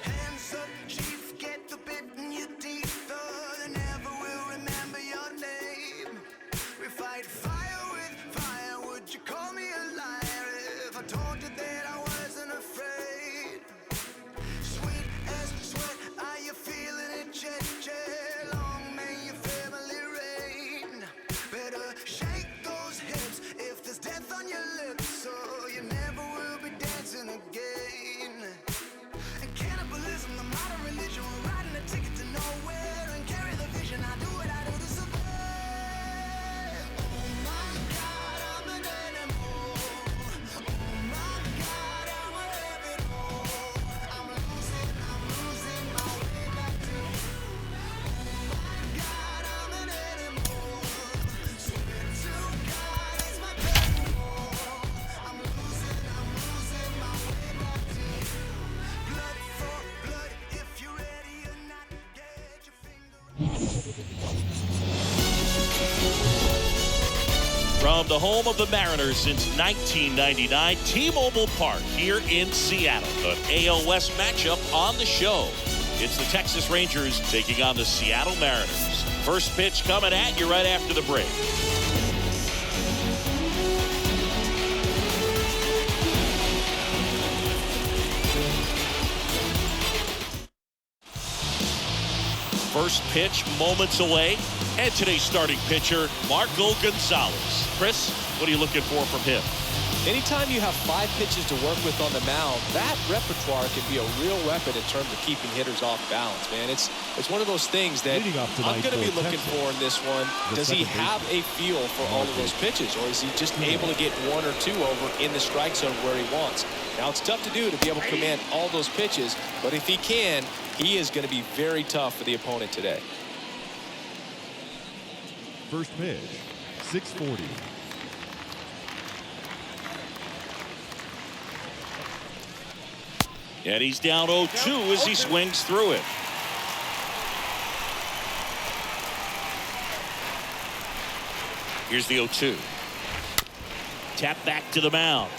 Hands up, chief, get the bit in your teeth. They never will remember your name. We fight fire with fire. Would you call me a liar if I told you that I wasn't afraid? Sweet as sweat, are you feeling it, Chet? Long may your family reign. Better shake those hips if there's death on your lips, so you never will be dancing again. And cannibalism, the modern religion, we're riding a ticket to nowhere and carry the vision. I do what I do to survive. Oh my God, I'm an animal. Oh my God, I'm a rabbit hole. I'm losing my way back to you. Oh my God, I'm an animal. Swear to God, it's my curtain wall. I'm losing my way back to you. Blood for blood, if you're ready or not, get your finger. From the home of the Mariners since 1999, T-Mobile Park here in Seattle. An AL West matchup on the show. It's the Texas Rangers taking on the Seattle Mariners. First pitch coming at you right after the break. First pitch moments away. And today's starting pitcher, Marco Gonzales. Chris, what are you looking for from him? Anytime you have 5 pitches to work with on the mound, that repertoire can be a real weapon in terms of keeping hitters off balance, man. It's one of those things that I'm going to be looking for in this one. Does he have a feel for all of those pitches, or is he just able to get 1 or 2 over in the strike zone where he wants? Now, it's tough to do to be able to command all those pitches, but if he can, he is going to be very tough for the opponent today. First pitch, 640. And he's down 0-2 as he swings through it. Here's the 0-2. Tap back to the mound.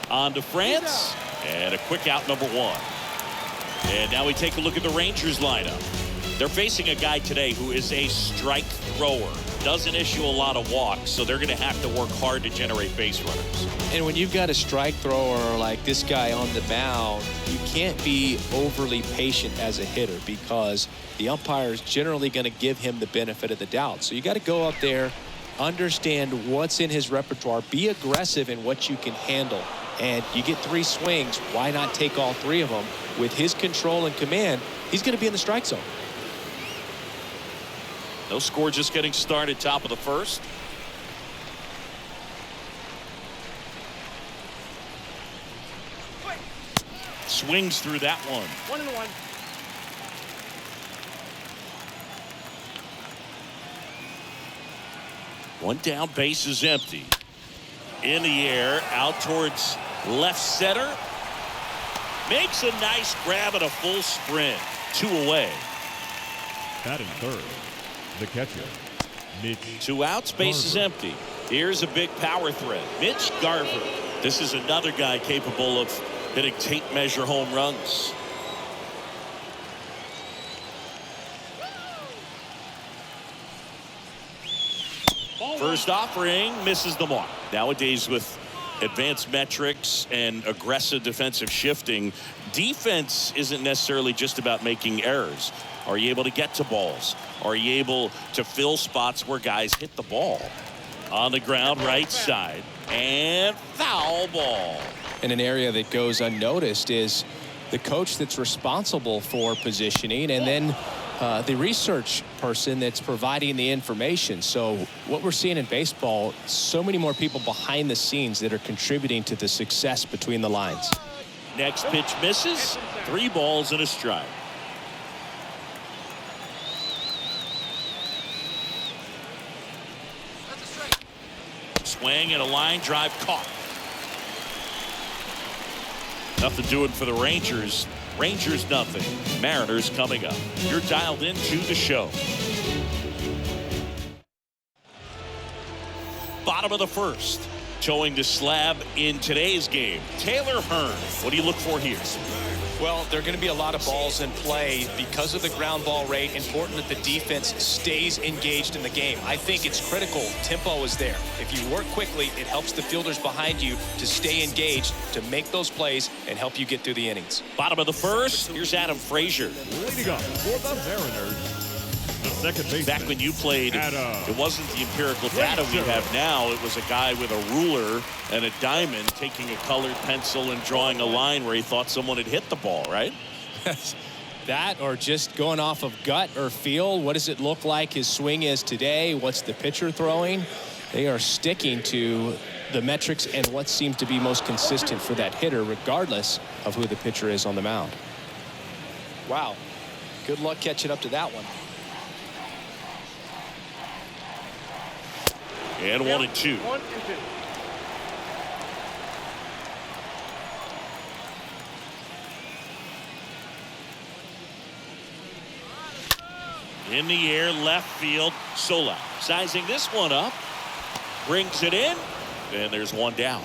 On to France. And a quick out, number 1. And now we take a look at the Rangers lineup. They're facing a guy today who is a strike thrower. Doesn't issue a lot of walks, so they're going to have to work hard to generate base runners. And when you've got a strike thrower like this guy on the mound, you can't be overly patient as a hitter because the umpire is generally going to give him the benefit of the doubt. So you got to go up there, understand what's in his repertoire, be aggressive in what you can handle. And you get 3 swings, why not take all 3 of them? With his control and command, he's going to be in the strike zone. No score, just getting started, top of the first. Swings through that one. 1-1. One down, base is empty. In the air, out towards left center. Makes a nice grab and a full sprint. 2 away. Batting third, the catcher, Mitch. 2 outs, base is empty. Here's a big power threat. Mitch Garver. This is another guy capable of hitting tape measure home runs. First offering misses the mark. Nowadays, with advanced metrics and aggressive defensive shifting, defense isn't necessarily just about making errors. Are you able to get to balls? Are you able to fill spots where guys hit the ball? On the ground, right side, and foul ball. And an area that goes unnoticed is the coach that's responsible for positioning, and then the research person that's providing the information. So what we're seeing in baseball, so many more people behind the scenes that are contributing to the success between the lines. Next pitch misses. 3 balls and a strike. Swing and a line drive caught. Nothing doing for the Rangers. Rangers nothing. Mariners coming up. You're dialed into the show. Bottom of the first. Towing the slab in today's game, Taylor Hearn. What do you look for here? Well, there are going to be a lot of balls in play because of the ground ball rate. Important that the defense stays engaged in the game. I think it's critical. Tempo is there. If you work quickly, it helps the fielders behind you to stay engaged, to make those plays, and help you get through the innings. Bottom of the first, here's Adam Frazier. Leading up for the Mariners, the second baseman. Back when you played, it wasn't the empirical data we have now. It was a guy with a ruler and a diamond taking a colored pencil and drawing a line where he thought someone had hit the ball, right? That or just going off of gut or feel. What does it look like his swing is today? What's the pitcher throwing? They are sticking to the metrics and what seems to be most consistent for that hitter, regardless of who the pitcher is on the mound. Wow. Good luck catching up to that one. And 1-2. In the air, left field, Sola sizing this one up, brings it in, and there's one down.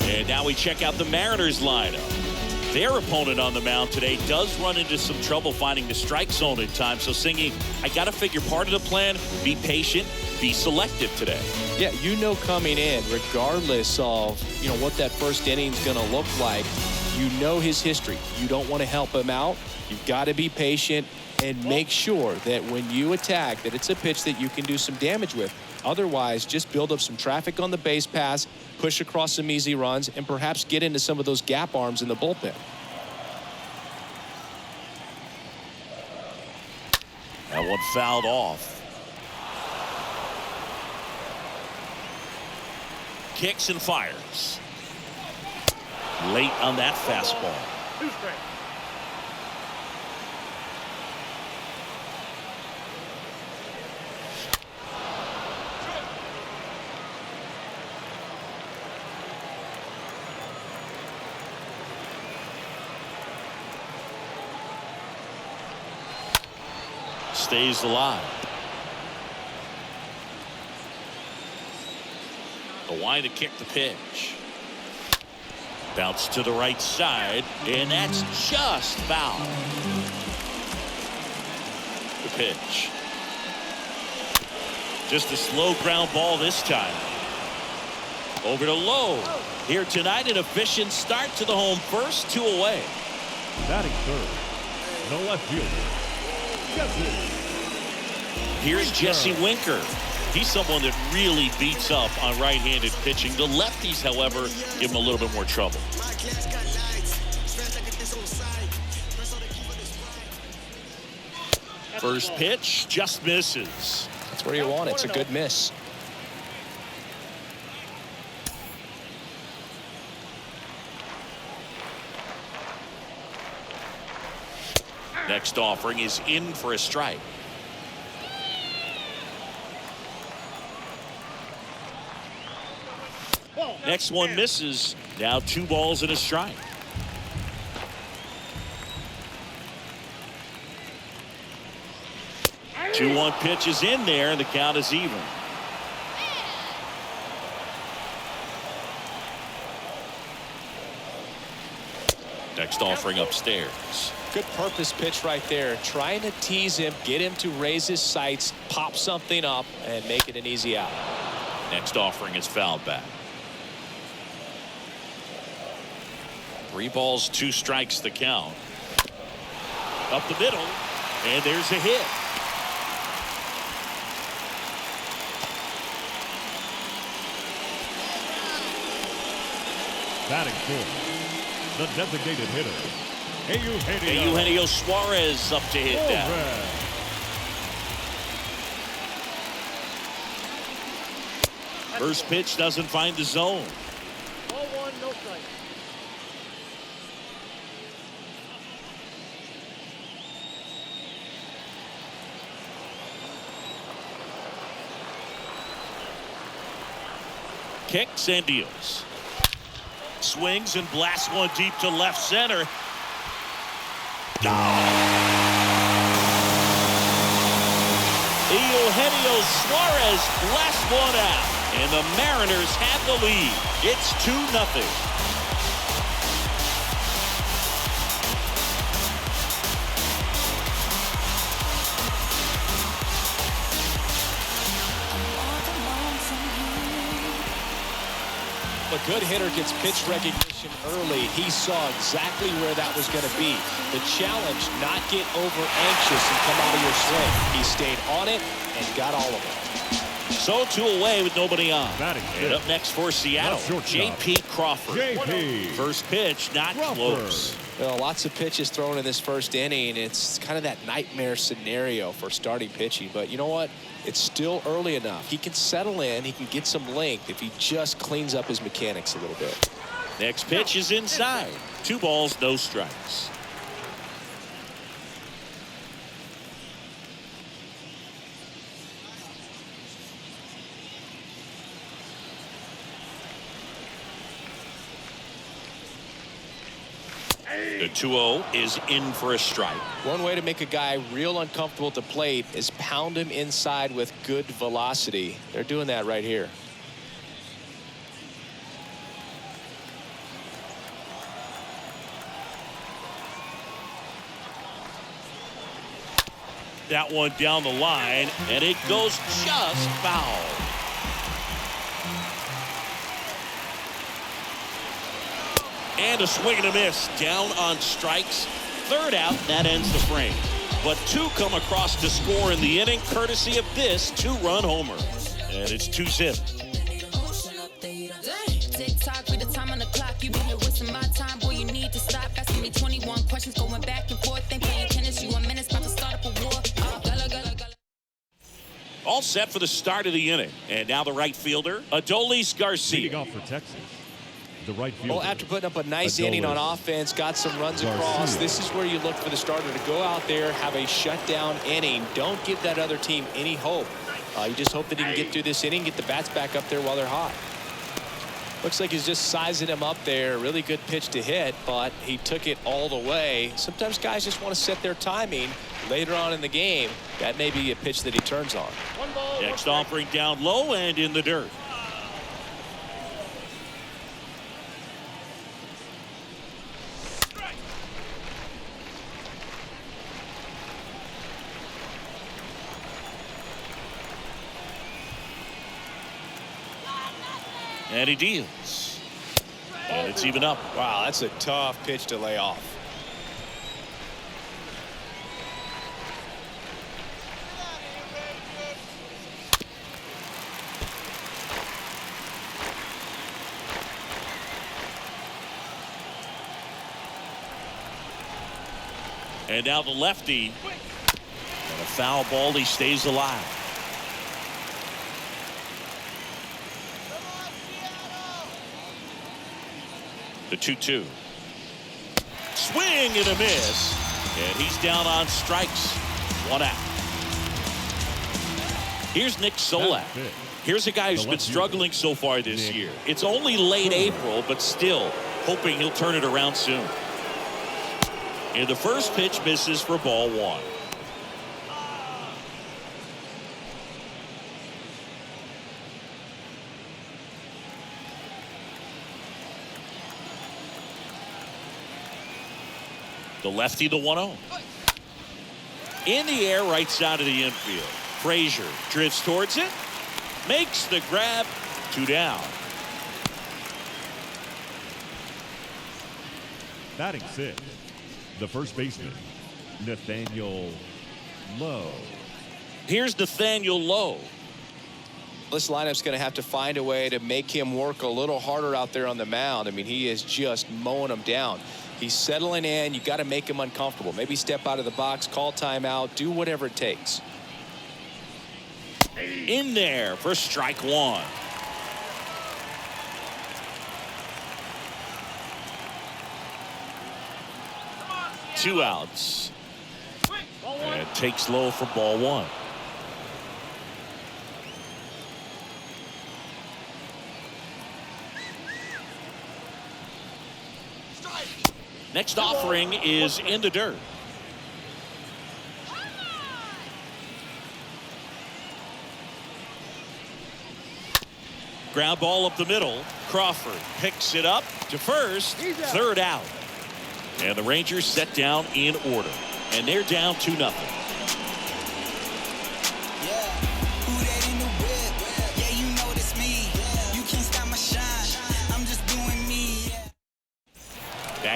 And now we check out the Mariners lineup. Their opponent on the mound today does run into some trouble finding the strike zone at times. So, Singy, I got to figure part of the plan, be patient, be selective today. Yeah, you know coming in, regardless of, what that first inning is going to look like, you know his history. You don't want to help him out. You've got to be patient and make sure that when you attack, that it's a pitch that you can do some damage with. Otherwise, just build up some traffic on the base pass, push across some easy runs, and perhaps get into some of those gap arms in the bullpen. That one fouled off. Kicks and fires. Late on that fastball. Stays alive. The line to kick the pitch. Bounce to the right side, and that's just foul. The pitch. Just a slow ground ball this time. Over to Lowe. Here tonight, an efficient start to the home first, 2 away. Batting third, the left fielder, Jesse. Here's Jesse Winker. He's someone that really beats up on right-handed pitching. The lefties, however, give him a little bit more trouble. First pitch just misses. That's where you want it. It's a good miss. Next offering is in for a strike. Next one misses. Now 2 balls and a strike. Two 2-1 pitch is in there, and the count is even. Next offering upstairs. Good purpose pitch right there. Trying to tease him, get him to raise his sights, pop something up, and make it an easy out. Next offering is fouled back. 3 balls, 2 strikes the count. Up the middle, and there's a hit. Batting fourth, the designated hitter, Eugenio Suarez up to hit that. First pitch doesn't find the zone. 0-1, no strike. Kicks and deals. Swings and blasts one deep to left center. Eugenio Suarez blasts one out, and the Mariners have the lead. It's 2-0. a good hitter gets pitch recognition early, he saw exactly where that was going to be. The challenge, not get over anxious and come out of your swing. He stayed on it and got all of it. So 2 away with nobody on. And up next for Seattle, J.P. Crawford. J.P. First pitch, not close. Well, lots of pitches thrown in this first inning. It's kind of that nightmare scenario for starting pitching. But you know what? It's still early enough. He can settle in. He can get some length if he just cleans up his mechanics a little bit. Next pitch is inside. 2 balls, no strikes. The 2-0 is in for a strike. One way to make a guy real uncomfortable at the plate is pound him inside with good velocity. They're doing that right here. That one down the line, and it goes just foul. And a swing and a miss. Down on strikes. 3rd out. That ends the frame. But 2 come across to score in the inning, courtesy of this 2-run homer. And it's 2-zip. Tick-tock, read the time on the clock. You been here wasting my time. Boy, you need to stop asking me 21 questions, going back and forth. Ain't playing tennis. You 1 minute, about to start up a war. All set for the start of the inning. And now the right fielder, Adolis Garcia. Leading off for Texas, the right fielder. Well, after putting up a nice inning on offense, got some runs across, this is where you look for the starter to go out there, have a shutdown inning. Don't give that other team any hope. You just hope that he can get through this inning, get the bats back up there while they're hot. Looks like he's just sizing him up there. Really good pitch to hit, but he took it all the way. Sometimes guys just want to set their timing later on in the game. That may be a pitch that he turns on. Next offering down low and in the dirt. And he deals. And it's even up. Wow, that's a tough pitch to lay off. And now the lefty. And a foul ball. He stays alive. The 2-2. Swing and a miss. And he's down on strikes. 1 out. Here's Nick Solak. Here's a guy who's been struggling so far this year. It's only late April, but still hoping he'll turn it around soon. And the first pitch misses for ball 1. The lefty, the 1-0. In the air, right side of the infield. Frazier drifts towards it. Makes the grab. 2 down. Batting 6, the first baseman, Nathaniel Lowe. Here's Nathaniel Lowe. This lineup's going to have to find a way to make him work a little harder out there on the mound. I mean, he is just mowing them down. He's settling in. You got to make him uncomfortable. Maybe step out of the box, call timeout, do whatever it takes. In there for strike 1. Two outs. And takes low for ball 1. Next offering is in the dirt. Ground ball up the middle. Crawford picks it up to first. 3rd out. And the Rangers set down in order. And they're down 2-0.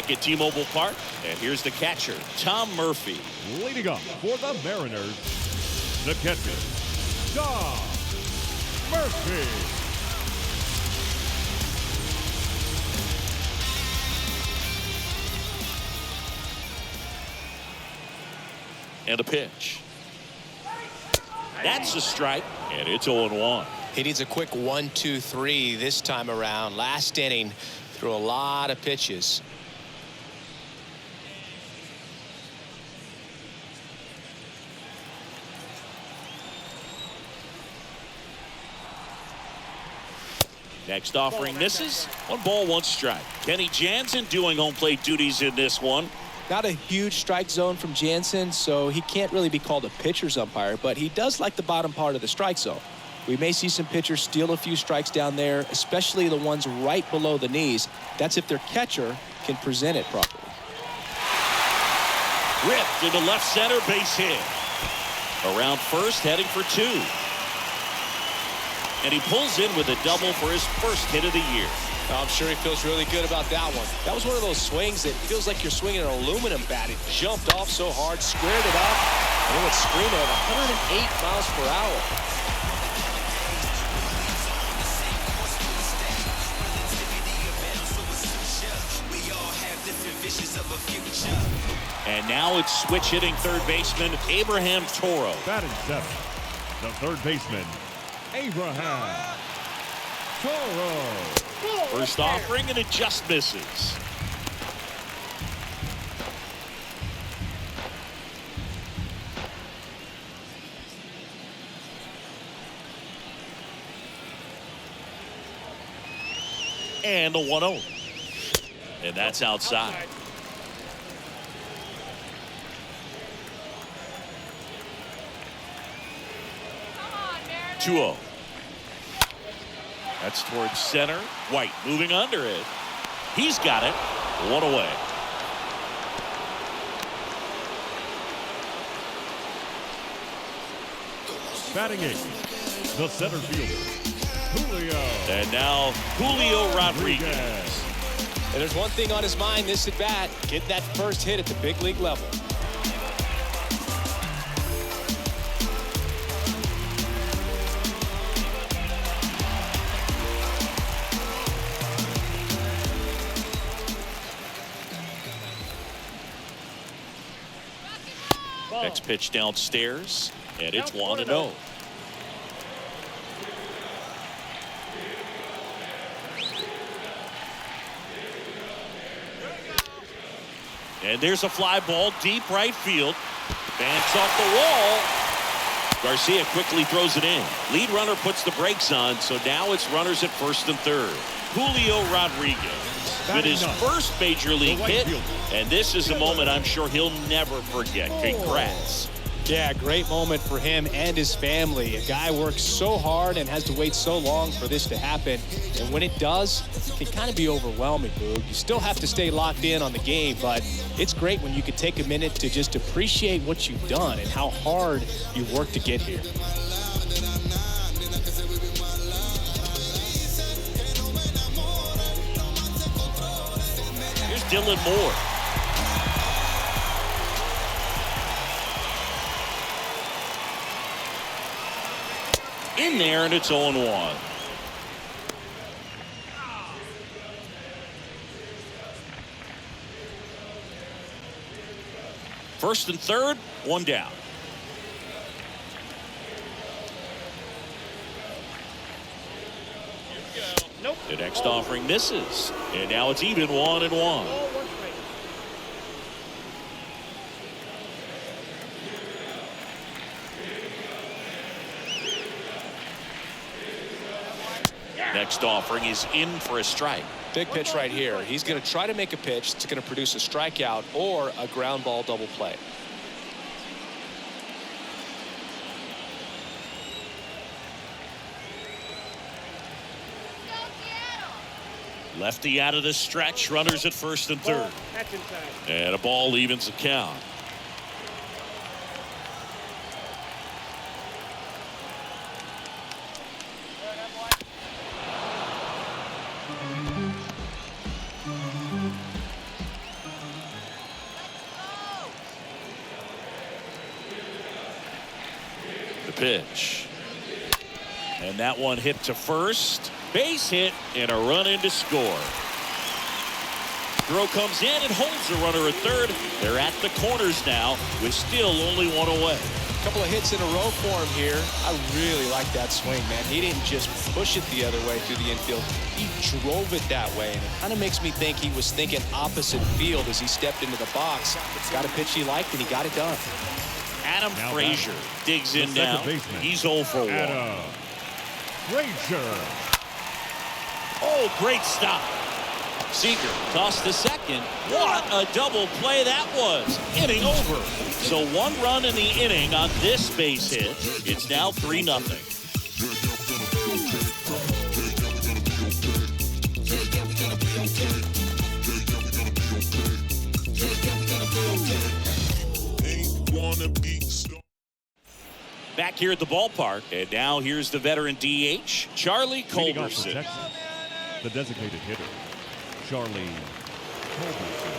Back at T-Mobile Park, and here's the catcher, Tom Murphy. Leading up for the Mariners, the catcher, Tom Murphy. And a pitch. That's a strike, and it's 0-1. He needs a quick 1-2-3 this time around. Last inning, threw a lot of pitches. Next offering misses. 1 ball, 1 strike. Kenny Jansen doing home plate duties in this one. Not a huge strike zone from Jansen, so he can't really be called a pitcher's umpire, but he does like the bottom part of the strike zone. We may see some pitchers steal a few strikes down there, especially the ones right below the knees. That's if their catcher can present it properly. Ripped into left center, base hit. Around first, heading for 2. And he pulls in with a double for his first hit of the year. I'm sure he feels really good about that one. That was one of those swings that feels like you're swinging an aluminum bat. It jumped off so hard, squared it up, and it went screaming at 108 miles per hour. And now it's switch hitting third baseman Abraham Toro. Batting 7, the third baseman, Abraham Toro. First offering, and it just misses. And a 1-0. And that's outside. Come on, Mariners. 2-0. That's towards center. White moving under it. He's got it. 1 away. Batting 8, the center fielder, Julio. And now Julio Rodriguez. And there's one thing on his mind this at bat, get that first hit at the big league level. Next pitch downstairs, and it's 1-0. And there's a fly ball deep right field. Bants off the wall. Garcia quickly throws it in. Lead runner puts the brakes on, so now it's runners at first and third. Julio Rodriguez with his first major league hit, and this is a moment I'm sure he'll never forget. Congrats. Yeah, great moment for him and his family. A guy works so hard and has to wait so long for this to happen. And when it does, it can kind of be overwhelming, Boog. You still have to stay locked in on the game, but it's great when you can take a minute to just appreciate what you've done and how hard you've worked to get here. Here's Dylan Moore. In there, and it's 0-1. First and third, 1 down. Nope. The next offering misses, and now it's even 1-1. Ball, 1 strike. Next offering is in for a strike. Big pitch right here. He's going to try to make a pitch that's going to produce a strikeout or a ground ball double play. Lefty out of the stretch, runners at first and third. Ball, that's inside. And a ball evens the count. The pitch. And that one hit to first. Base hit and a run in to score. Throw comes in and holds the runner at third. They're at the corners now with still only one away. A couple of hits in a row for him here. I really like that swing, man. He didn't just push it the other way through the infield. He drove it that way, and it kind of makes me think he was thinking opposite field as he stepped into the box. Got a pitch he liked, and he got it done. Adam Frazier digs in now. He's 0 for 1. Adam Frazier. Oh, great stop. Seager tossed to second. What a double play that was. Inning over. So 1 run in the inning on this base hit. It's now 3-0. Back here at the ballpark, and now here's the veteran DH, Charlie Culberson. The designated hitter, Charlie Culberson.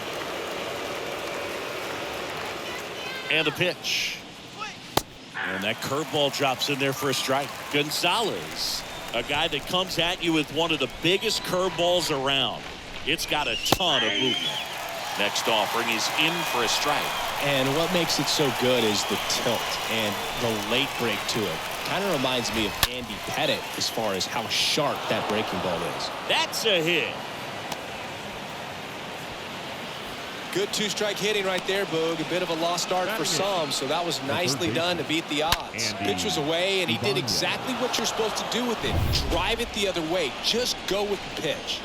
And a pitch. And that curveball drops in there for a strike. Gonzales, a guy that comes at you with one of the biggest curveballs around. It's got a ton of movement. Next offering is in for a strike. And what makes it so good is the tilt and the late break to it. Kind of reminds me of Andy Pettit as far as how sharp that breaking ball is. That's a hit. Good 2-strike hitting right there, Boog. A bit of a lost art for some, so that was nicely done to beat the odds. Pitch was away, and he did exactly what you're supposed to do with it. Drive it the other way. Just go with the pitch.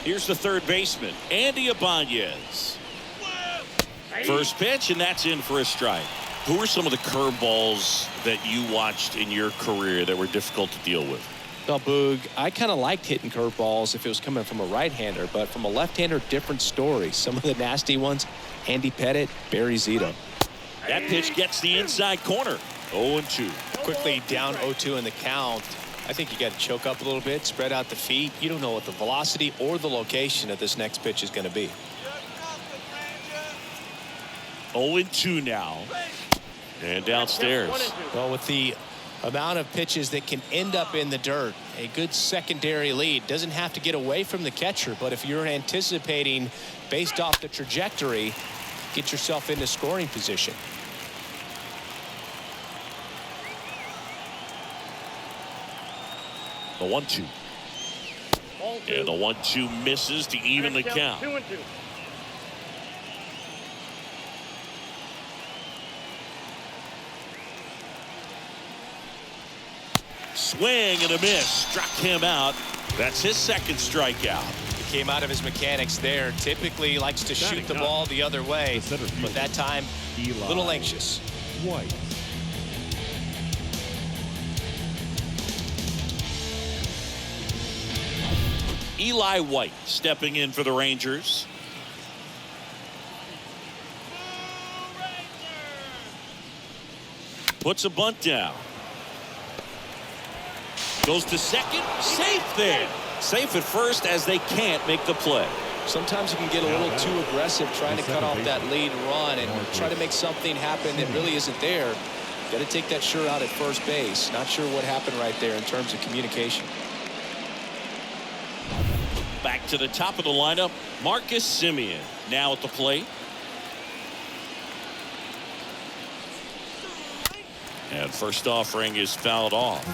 Here's the third baseman, Andy Ibanez. First pitch, and that's in for a strike. Who are some of the curveballs that you watched in your career that were difficult to deal with? Well, Boog, I kind of liked hitting curveballs if it was coming from a right-hander, but from a left-hander, different story. Some of the nasty ones, Andy Pettit, Barry Zito. That pitch gets the inside corner. 0-2. Quickly down 0-2 in the count. I think you got to choke up a little bit, spread out the feet. You don't know what the velocity or the location of this next pitch is going to be. 0-2 now. And downstairs. Well, with the amount of pitches that can end up in the dirt, a good secondary lead doesn't have to get away from the catcher, but if you're anticipating based off the trajectory, get yourself into scoring position. The 1-2. And the 1-2 misses to even the count. 2-2. Swing and a miss. Struck him out. That's his second strikeout. He came out of his mechanics there. Typically likes to shoot the ball the other way, but that time a little anxious. White. Eli White stepping in for the Rangers. Puts a bunt down. Goes to second. Safe there. Safe at first as they can't make the play. Sometimes you can get a little too aggressive trying to cut off that lead run and try to make something happen that really isn't there. Got to take that sure out at first base. Not sure what happened right there in terms of communication. Back to the top of the lineup, Marcus Semien now at the plate. And first offering is fouled off.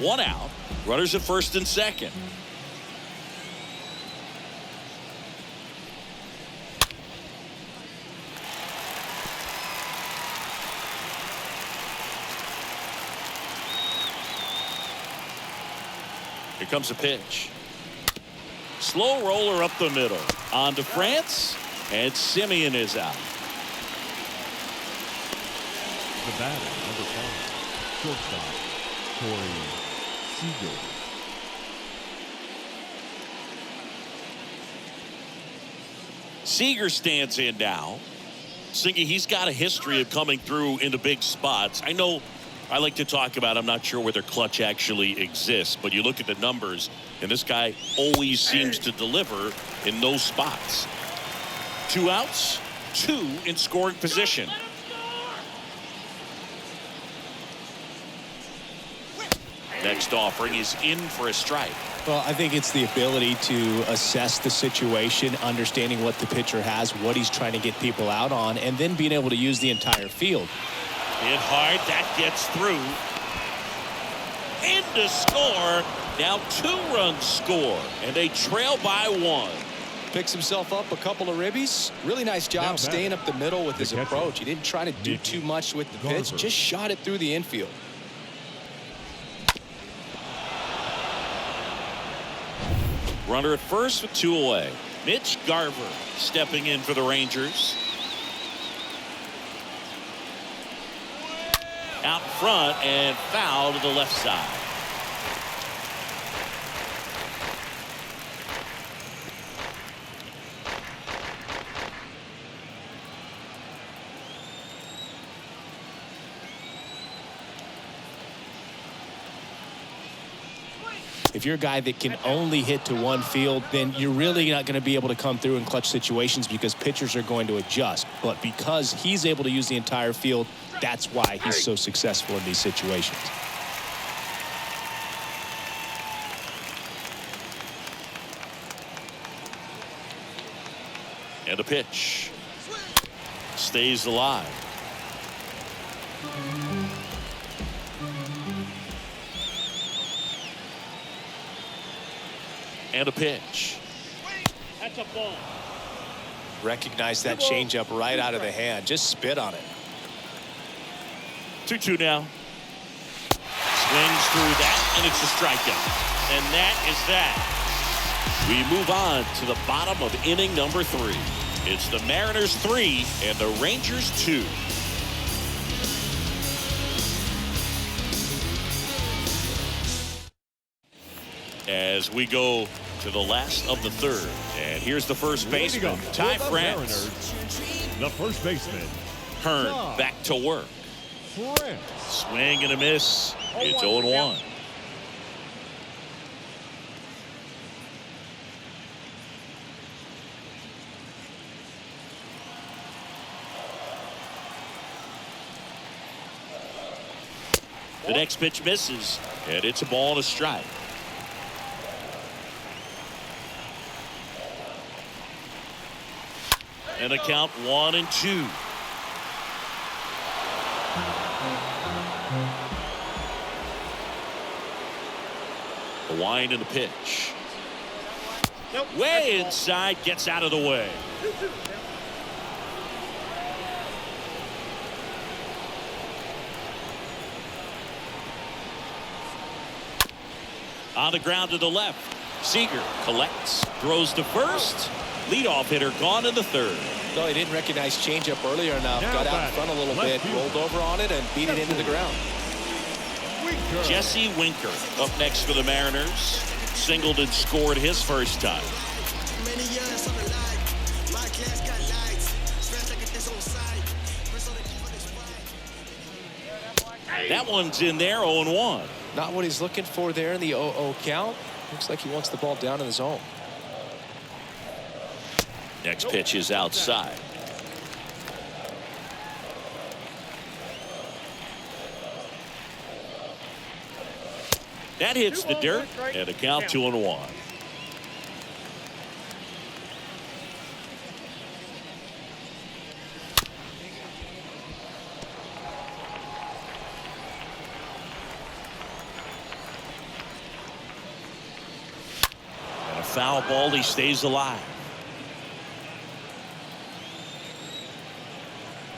One out. Runners at first and second. Here comes a pitch. Slow roller up the middle. On to France, and Semien is out. The batter, number 5, shortstop, Corey Seager. Seager stands in now. Singy, he's got a history of coming through into big spots. I know I like to talk about, I'm not sure whether clutch actually exists, but you look at the numbers, and this guy always seems to deliver in those spots. 2 outs, 2 in scoring position. Next offering is in for a strike. Well, I think it's the ability to assess the situation, understanding what the pitcher has, what he's trying to get people out on, and then being able to use the entire field. Hit hard, that gets through. In to score. Now 2 runs score, and they trail by 1. Picks himself up a couple of ribbies. Really nice job staying up the middle with his approach. He didn't try to do too much with the pitch, just shot it through the infield. Runner at first with 2 away. Mitch Garver stepping in for the Rangers. Out front and foul to the left side. If you're a guy that can only hit to one field, then you're really not going to be able to come through in clutch situations because pitchers are going to adjust. But because he's able to use the entire field, that's why he's so successful in these situations. And a pitch. Stays alive. And a pitch. That's a ball. Recognize that changeup right out of the hand. Just spit on it. 2-2 now. Swings through that, and it's a strikeout. And that is that. We move on to the bottom of inning number 3. It's the Mariners 3 and the Rangers 2. As we go to the last of the 3rd. And here's the first baseman, Ty France. The first baseman, Hearn back to work. Swing and a miss. It's 0-1. The next pitch misses, and it's a ball and a strike. And a count 1-2. The wind and the pitch. Way inside, gets out of the way. On the ground to the left. Seager collects, throws to first. Leadoff hitter gone in the 3rd. No, he didn't recognize changeup earlier enough. Got out in front a little bit, rolled over on it, and beat it into the ground. Jesse Winker up next for the Mariners. Singled and scored his first time. That one's in there, 0-1. Not what he's looking for there in the 0-0 count. Looks like he wants the ball down in the zone. Next pitch is outside. That hits the dirt, and a count 2-1. And a foul ball, he stays alive.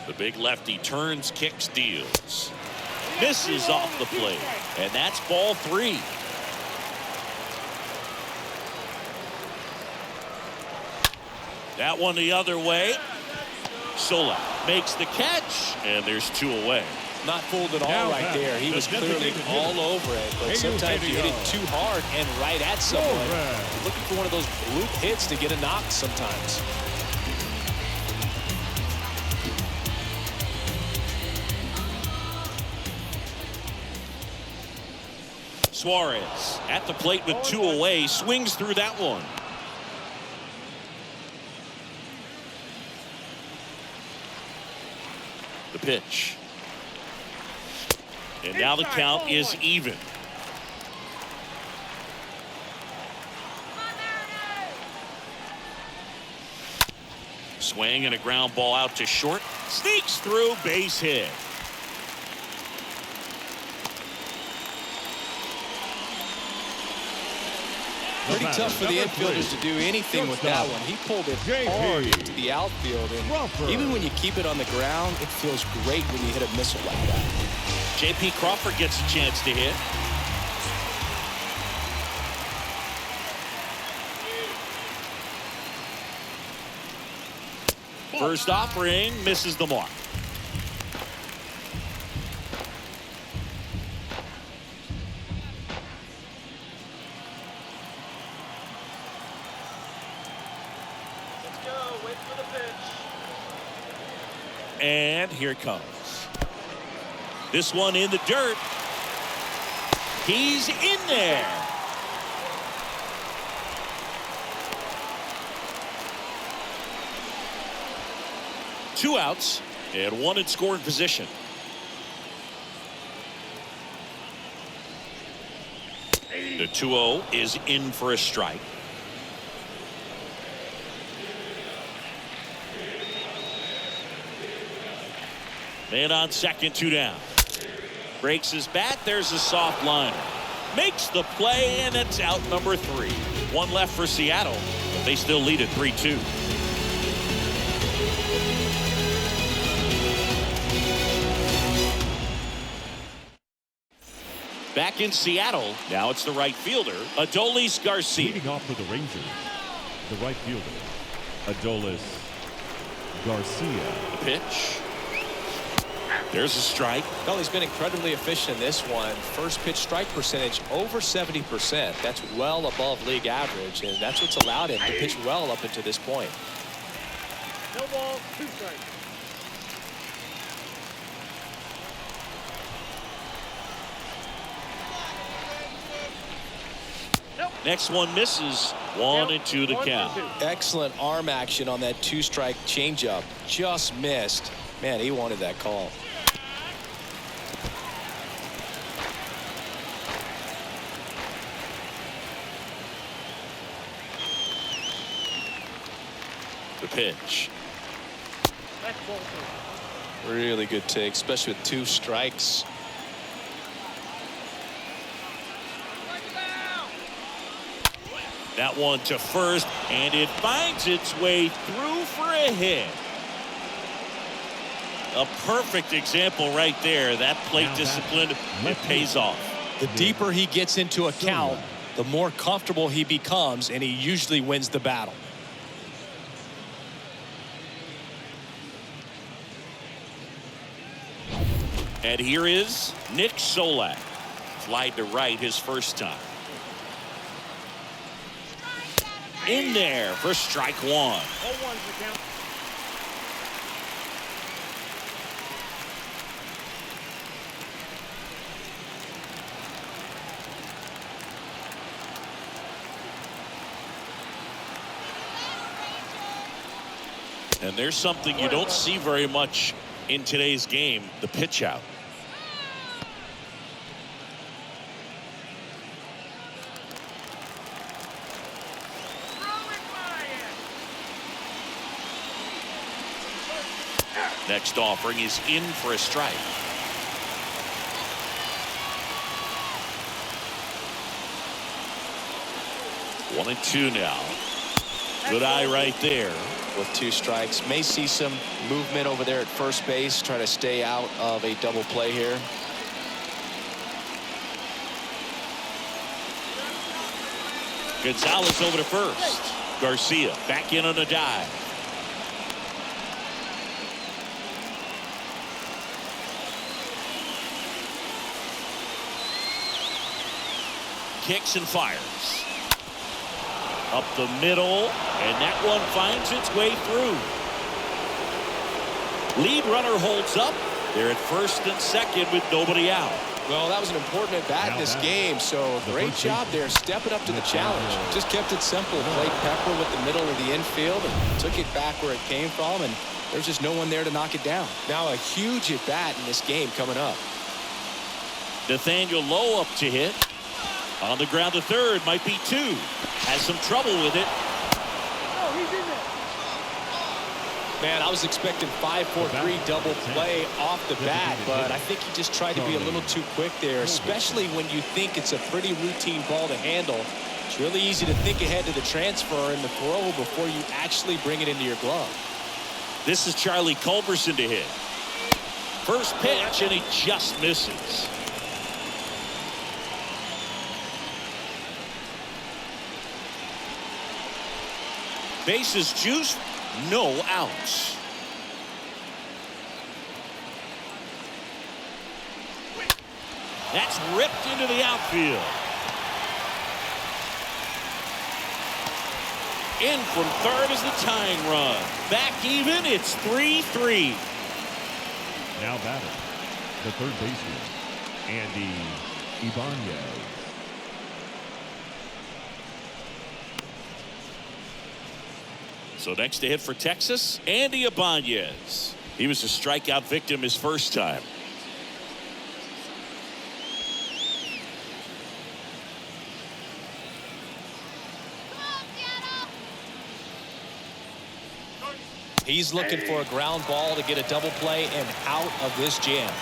The big lefty turns, kicks, deals. Misses off the plate. And that's ball 3. That one the other way. Sola makes the catch. And there's 2 away. Not fooled at all right there. He was clearly all over it. But sometimes you hit it too hard and right at someone. Looking for one of those bloop hits to get a knock sometimes. Suarez at the plate with 2 away, swings through that one. The pitch. And now the count is even. Swing and a ground ball out to short. Sneaks through, base hit. Pretty tough for the infielders to do anything with that one. He pulled it hard into the outfield, and even when you keep it on the ground, it feels great when you hit a missile like that. J.P. Crawford gets a chance to hit. First offering misses the mark. Let's go. Wait for the pitch. And here it comes. This one in the dirt. He's in there. Two outs and one in scoring position. The 2-0 is in for a strike. Man on second, 2 down. Breaks his bat. There's a soft liner. Makes the play, and it's out number 3. One left for Seattle, but they still lead at 3-2. Back in Seattle, now it's the right fielder, Adolis Garcia. Leading off for the Rangers, the right fielder, Adolis Garcia. The pitch. There's a strike. Well, he's been incredibly efficient in this one. First pitch strike percentage over 70%. That's well above league average, and that's what's allowed him to pitch well up until this point. No ball, 2 strikes. Next one misses. 1-2 the count. Excellent arm action on that 2-strike changeup. Just missed. Man, he wanted that call. The pitch. That's ball 2. Really good take, especially with 2 strikes. That one to first, and it finds its way through for a hit. A perfect example right there. That plate discipline, it pays off. The deeper he gets into a count, the more comfortable he becomes, and he usually wins the battle. And here is Nick Solak. Slide to right his first time. In there for strike 1. 0-1's the count. And there's something you don't see very much in today's game, the pitch out. Next offering is in for a strike. One and two now. Good eye right there. With 2 strikes, may see some movement over there at first base, try to stay out of a double play here. Gonzales over to first. Garcia back in on a dive. Kicks and fires. Up the middle, and that one finds its way through. Lead runner holds up. They're at first and second with nobody out. Well, that was an important at-bat in this game, so great job there stepping up to the challenge. Just kept it simple, played Pepper with the middle of the infield and took it back where it came from, and there's just no one there to knock it down. Now a huge at-bat in this game coming up. Nathaniel Lowe up to hit. On the ground to third, might be two. Has some trouble with it. Oh, he's in there. Man, I was expecting 5-4-3 double play off the bat, but I think he just tried to be a little too quick there, especially when you think it's a pretty routine ball to handle. It's really easy to think ahead to the transfer and the throw before you actually bring it into your glove. This is Charlie Culberson to hit. First pitch, and he just misses. Bases juiced, no outs. That's ripped into the outfield. In from third is the tying run. Back even, it's 3-3. Now batter, the third baseman, Andy Ibanez. So next to hit for Texas, Andy Ibanez. He was a strikeout victim his first time. He's looking for a ground ball to get a double play and out of this jam.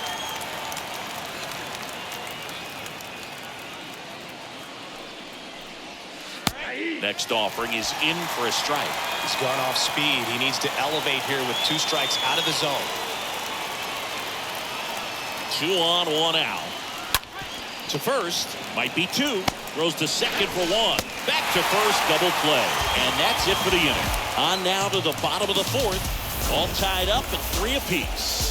Next offering is in for a strike. He's gone off speed. He needs to elevate here with 2 strikes out of the zone. 2 on, 1 out. To first, might be 2. Throws to second for 1. Back to first, double play. And that's it for the inning. On now to the bottom of the 4th. All tied up at 3 apiece.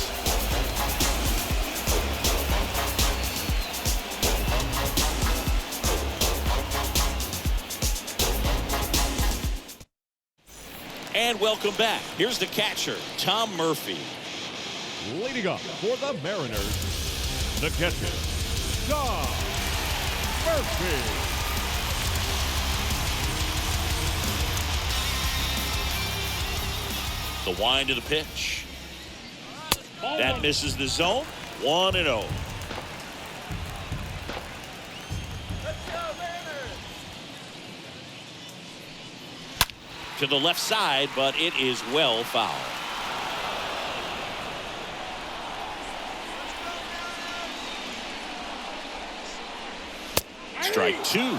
And welcome back. Here's the catcher, Tom Murphy. Leading up for the Mariners, the catcher, Tom Murphy. The wind of the pitch. That misses the zone. 1-0. To the left side, but it is well fouled. Strike 2.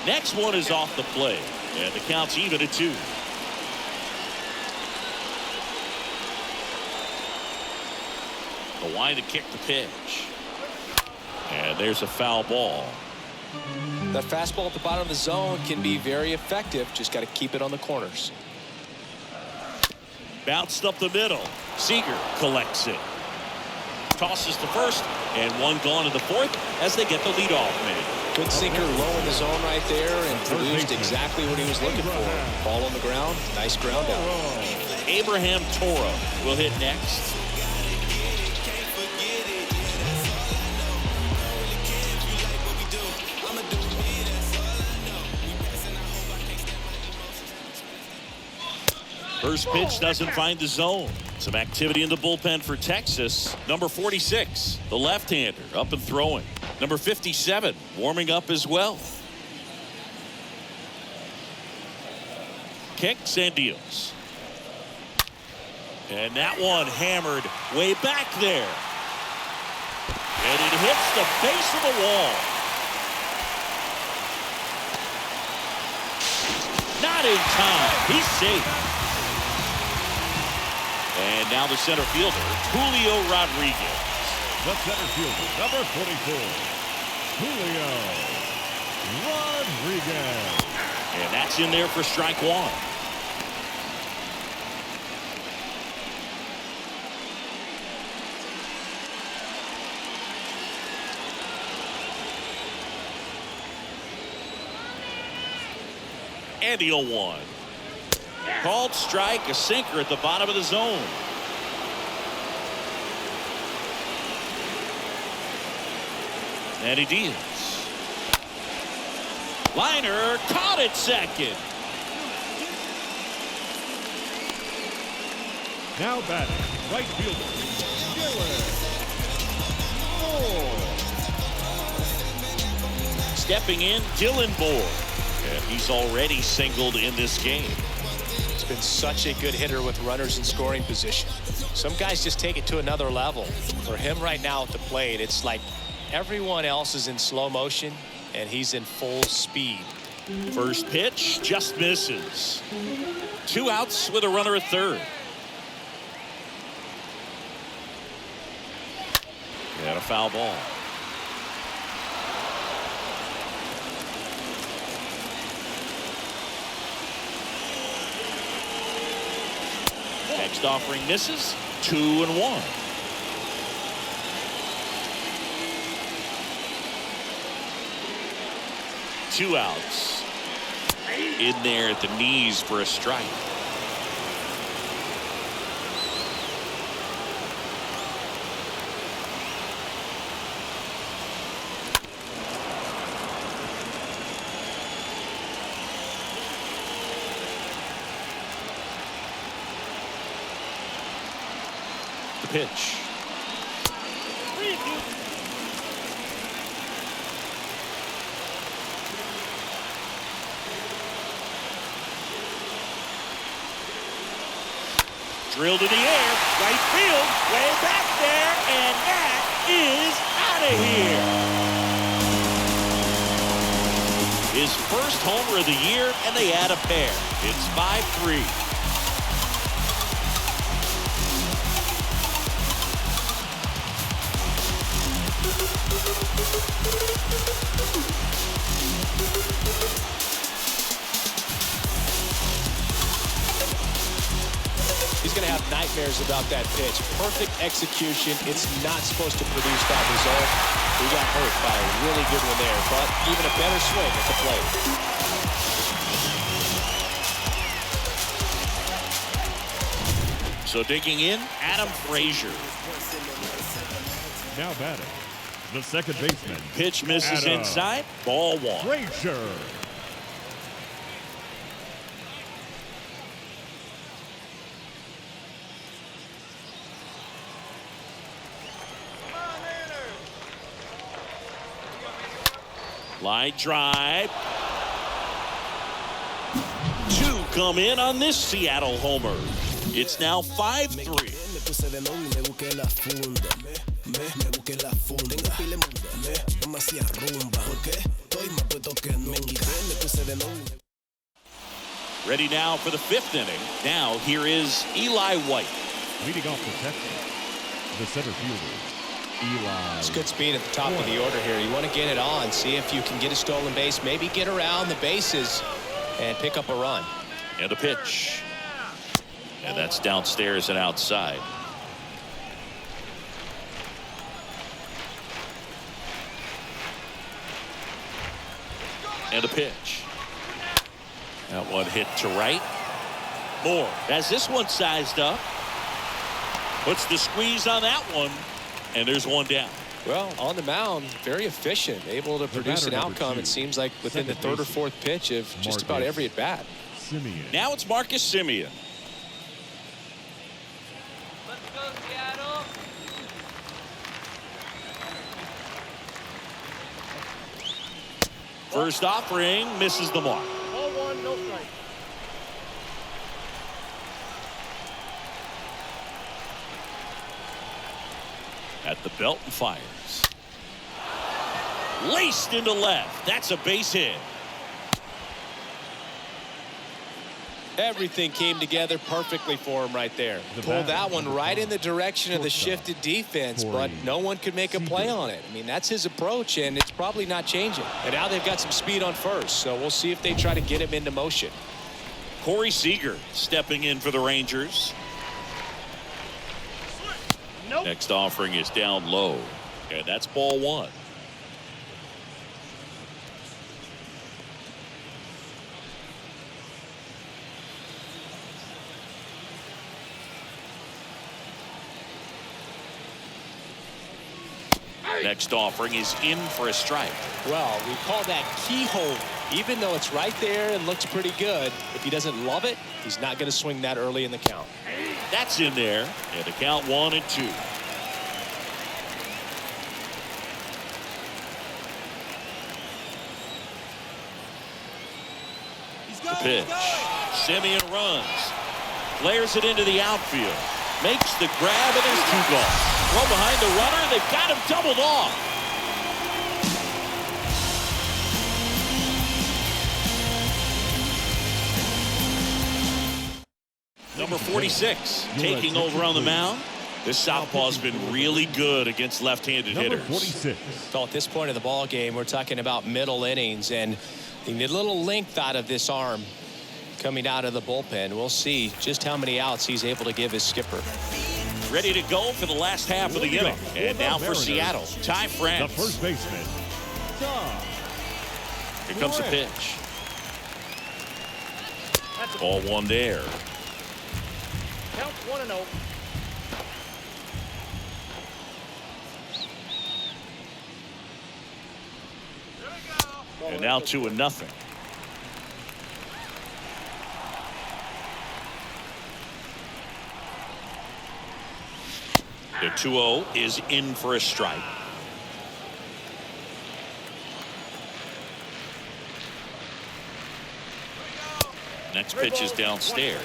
Next one is off the plate, and the count's even at 2. The wind to kick the pitch. And there's a foul ball. That fastball at the bottom of the zone can be very effective. Just got to keep it on the corners. Bounced up the middle. Seager collects it. Tosses to first, and 1 gone in the 4th as they get the leadoff man. Good sinker low in the zone right there and produced exactly what he was looking for. Ball on the ground. Nice ground out. Abraham Toro will hit next. First pitch doesn't find the zone. Some activity in the bullpen for Texas. Number 46, the left-hander, up and throwing. Number 57, warming up as well. Kicks and deals. And that one hammered way back there. And it hits the base of the wall. Not in time. He's safe. And now the center fielder, Julio Rodriguez. The center fielder, number 44, Julio Rodriguez. And that's in there for strike 1. And the 0-1. Called strike, a sinker at the bottom of the zone. And he deals. Liner caught at second. Now batting, right fielder, Stepping in, Dylan Moore. And he's already singled in this game. He's been such a good hitter with runners in scoring position. Some guys just take it to another level. For him right now at the plate, it's like everyone else is in slow motion and he's in full speed. First pitch just misses. 2 outs with a runner at third. And a foul ball. Next offering misses. 2-1. Two outs. In there at the knees for a strike. The pitch. Drilled in the air, right field, way back there, and that is out of here. His first homer of the year, and they add a pair. It's 5-3. He's going to have nightmares about that pitch. Perfect execution. It's not supposed to produce that result. He got hurt by a really good one there, but even a better swing at the plate. So digging in, Adam Frazier. now batting, the second baseman. Pitch misses Adam inside, ball 1. Frazier. Line drive. 2 come in on this Seattle homer. It's now 5-3. Ready now for the 5th inning. Now here is Eli White. Leading off the section, the center fielder, Eli. It's good speed at the top of the order here. You want to get it on, see if you can get a stolen base, maybe get around the bases and pick up a run. And a pitch. And that's downstairs and outside. And a pitch. That one hit to right. Moore has this one sized up. Puts the squeeze on that one. And there's one down. Well, on the mound, very efficient, able to produce an outcome, it seems like, within the 3rd or 4th pitch of just about every at-bat. Simeon. Now it's Marcus Simeon. Let's go, Seattle. First offering misses the mark. Ball 1, no strike. At the belt and fires. Laced into left. That's a base hit. Everything came together perfectly for him right there. Pulled that one right in the direction of the shifted defense, but no one could make a play on it. I mean, that's his approach, and it's probably not changing. And now they've got some speed on first, so we'll see if they try to get him into motion. Corey Seager stepping in for the Rangers. Nope. Next offering is down low, and that's ball 1. Next offering is in for a strike. Well, we call that keyhole. Even though it's right there and looks pretty good, if he doesn't love it, he's not going to swing that early in the count. That's in there, and the count 1-2. The pitch. Simeon runs. Flares it into the outfield. Makes the grab, and there's 2 gone. Throw behind the runner. They've got him doubled off. Number 46 taking over on the mound. This southpaw's been really good against left-handed hitters. 46. So at this point of the ball game, we're talking about middle innings, and you need a little length out of this arm coming out of the bullpen. We'll see just how many outs he's able to give his skipper. Ready to go for the last half of the inning. And now for Seattle, Ty France. The first baseman. Here comes the pitch. Ball 1 there. Count 1-0. And now 2-0. The 2-0 is in for a strike. Next pitch is downstairs.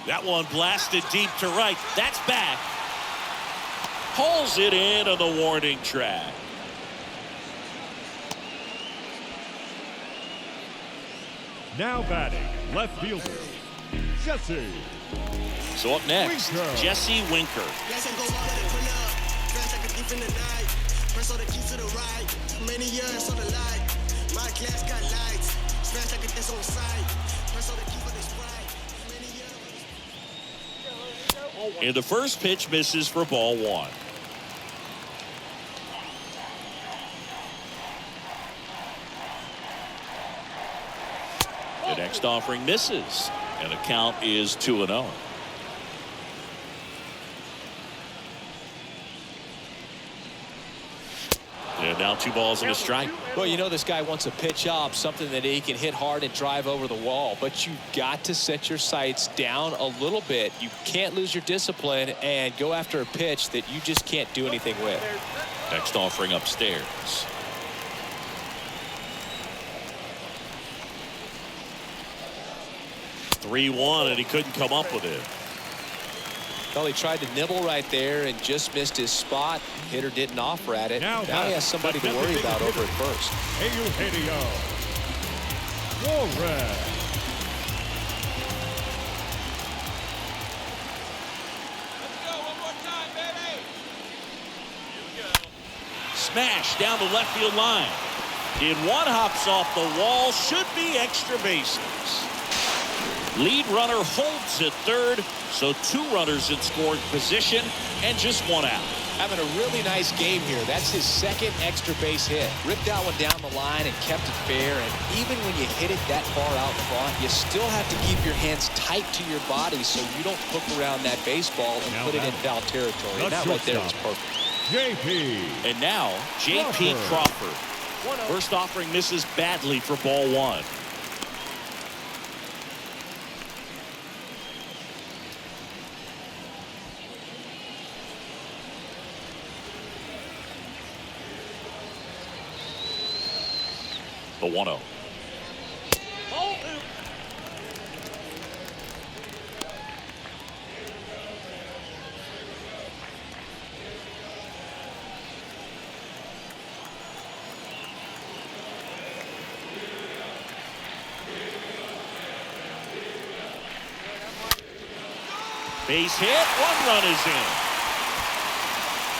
That one blasted deep to right. That's back. Pulls it in on the warning track. Now batting, left fielder, Jesse. So up next, Winker. Jesse Winker. And the first pitch misses for ball 1. The next offering misses, and the count is 2-0. And now 2 balls and a strike. Well, you know this guy wants a pitch up, something that he can hit hard and drive over the wall. But you've got to set your sights down a little bit. You can't lose your discipline and go after a pitch that you just can't do anything with. Next offering upstairs. (3-1), and he couldn't come up with it. Well, he tried to nibble right there and just missed his spot. Hitter didn't offer at it. Now he has somebody to worry about over at first. Eugenio Suarez. Smash down the left field line. In one, hops off the wall. Should be extra bases. Lead runner holds at third, so 2 runners in scoring position and just 1 out. Having a really nice game here. That's his second extra base hit. Ripped that one down the line and kept it fair. And even when you hit it that far out front, you still have to keep your hands tight to your body so you don't hook around that baseball and put it in foul territory. And that right there was perfect. JP. And now J.P. Crawford. First offering misses badly for ball 1. The 1-0. Base hit, 1 run is in.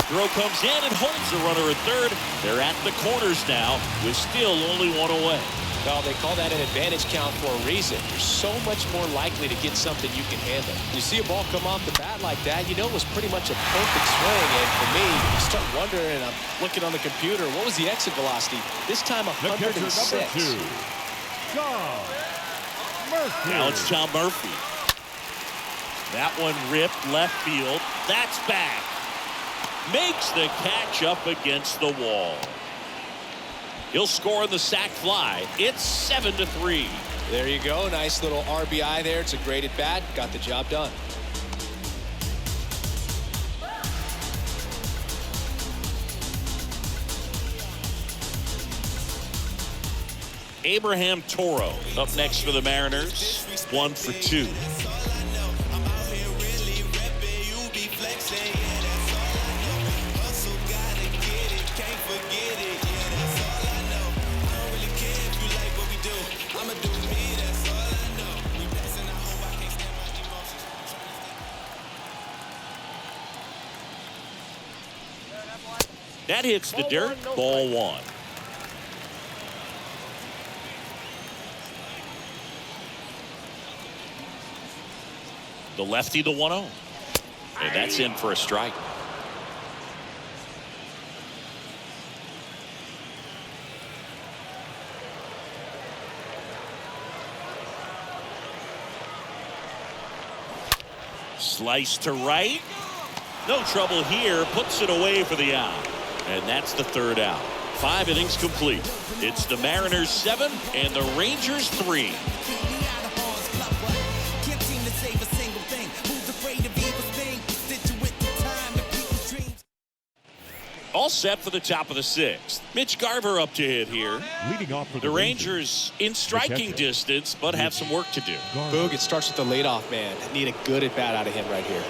Throw comes in and holds the runner at third. They're at the corners now with still only 1 away. Well, they call that an advantage count for a reason. You're so much more likely to get something you can handle. You see a ball come off the bat like that, you know it was pretty much a perfect swing. And for me, you start wondering, and I'm looking on the computer, what was the exit velocity? This time 106. John Now it's Tom Murphy. That one ripped left field. That's back. Makes the catch up against the wall. He'll score on the sac fly. It's 7-3. There you go. Nice little RBI there. It's a great at bat. Got the job done. Abraham Toro up next for the Mariners. 1 for 2. That hits the dirt. Ball 1. The lefty, the 1-0. And that's in for a strike. Slice to right. No trouble here. Puts it away for the out. And that's the 3rd out. 5 innings complete. It's the Mariners 7 and the Rangers 3. All set for the top of the 6th. Mitch Garver up to hit here. Leading off for the Rangers in striking distance, but have some work to do. Boog, it starts with the leadoff man. Need a good at bat out of him right here.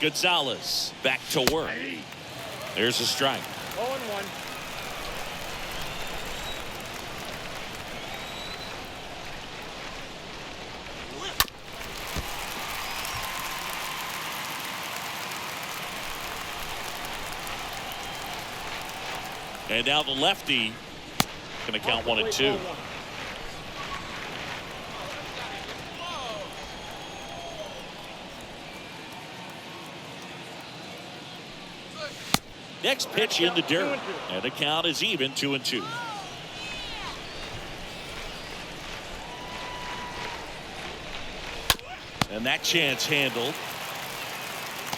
Gonzales back to work. There's a strike. 0-1. And now the lefty going to count 1 and 2. Next pitch in the dirt, and the count is even 2-2. And that chance handled.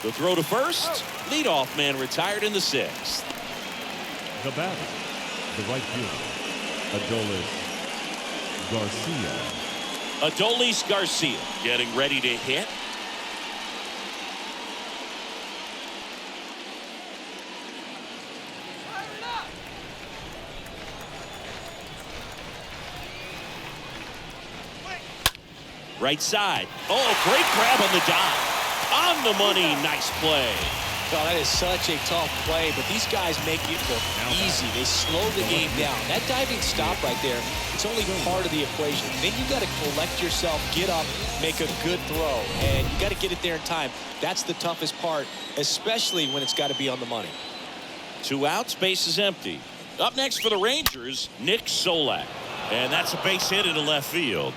The throw to first. Leadoff man retired in the 6th. The batter, the right fielder, Adolis Garcia getting ready to hit. Right side. Oh, great grab on the dive. On the money. Nice play. Oh, that is such a tough play, but these guys make it look easy. They slow the game down. That diving stop right there, it's only part of the equation. Then you got to collect yourself, get up, make a good throw, and you got to get it there in time. That's the toughest part, especially when it's got to be on the money. 2 outs, base is empty. Up next for the Rangers, Nick Solak. And that's a base hit into left field.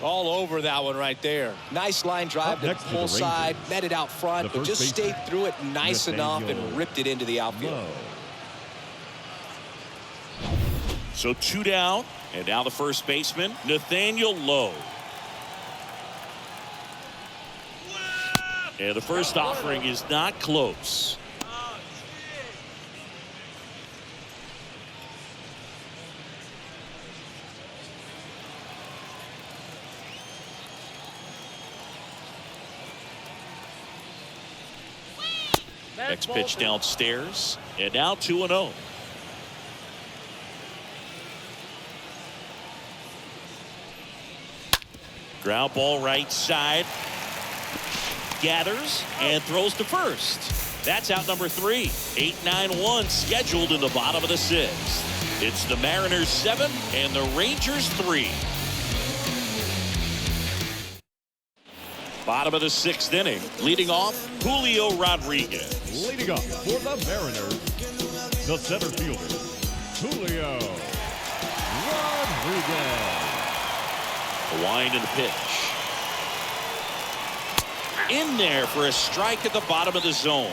All over that one right there. Nice line drive to the pull side, met it out front, but just stayed through it nice enough and ripped it into the outfield. So 2 down, and now the first baseman, Nathaniel Lowe. And the first offering is not close. Next pitch downstairs, and now 2-0. Ground ball right side. Gathers and throws to first. That's out number 3. 8-9-1 scheduled in the bottom of the 6th. It's the Mariners 7 and the Rangers 3. Bottom of the 6th inning. Leading off, Julio Rodriguez. Leading up for the Mariners, the center fielder, Julio Rodriguez. A wind and a pitch. In there for a strike at the bottom of the zone.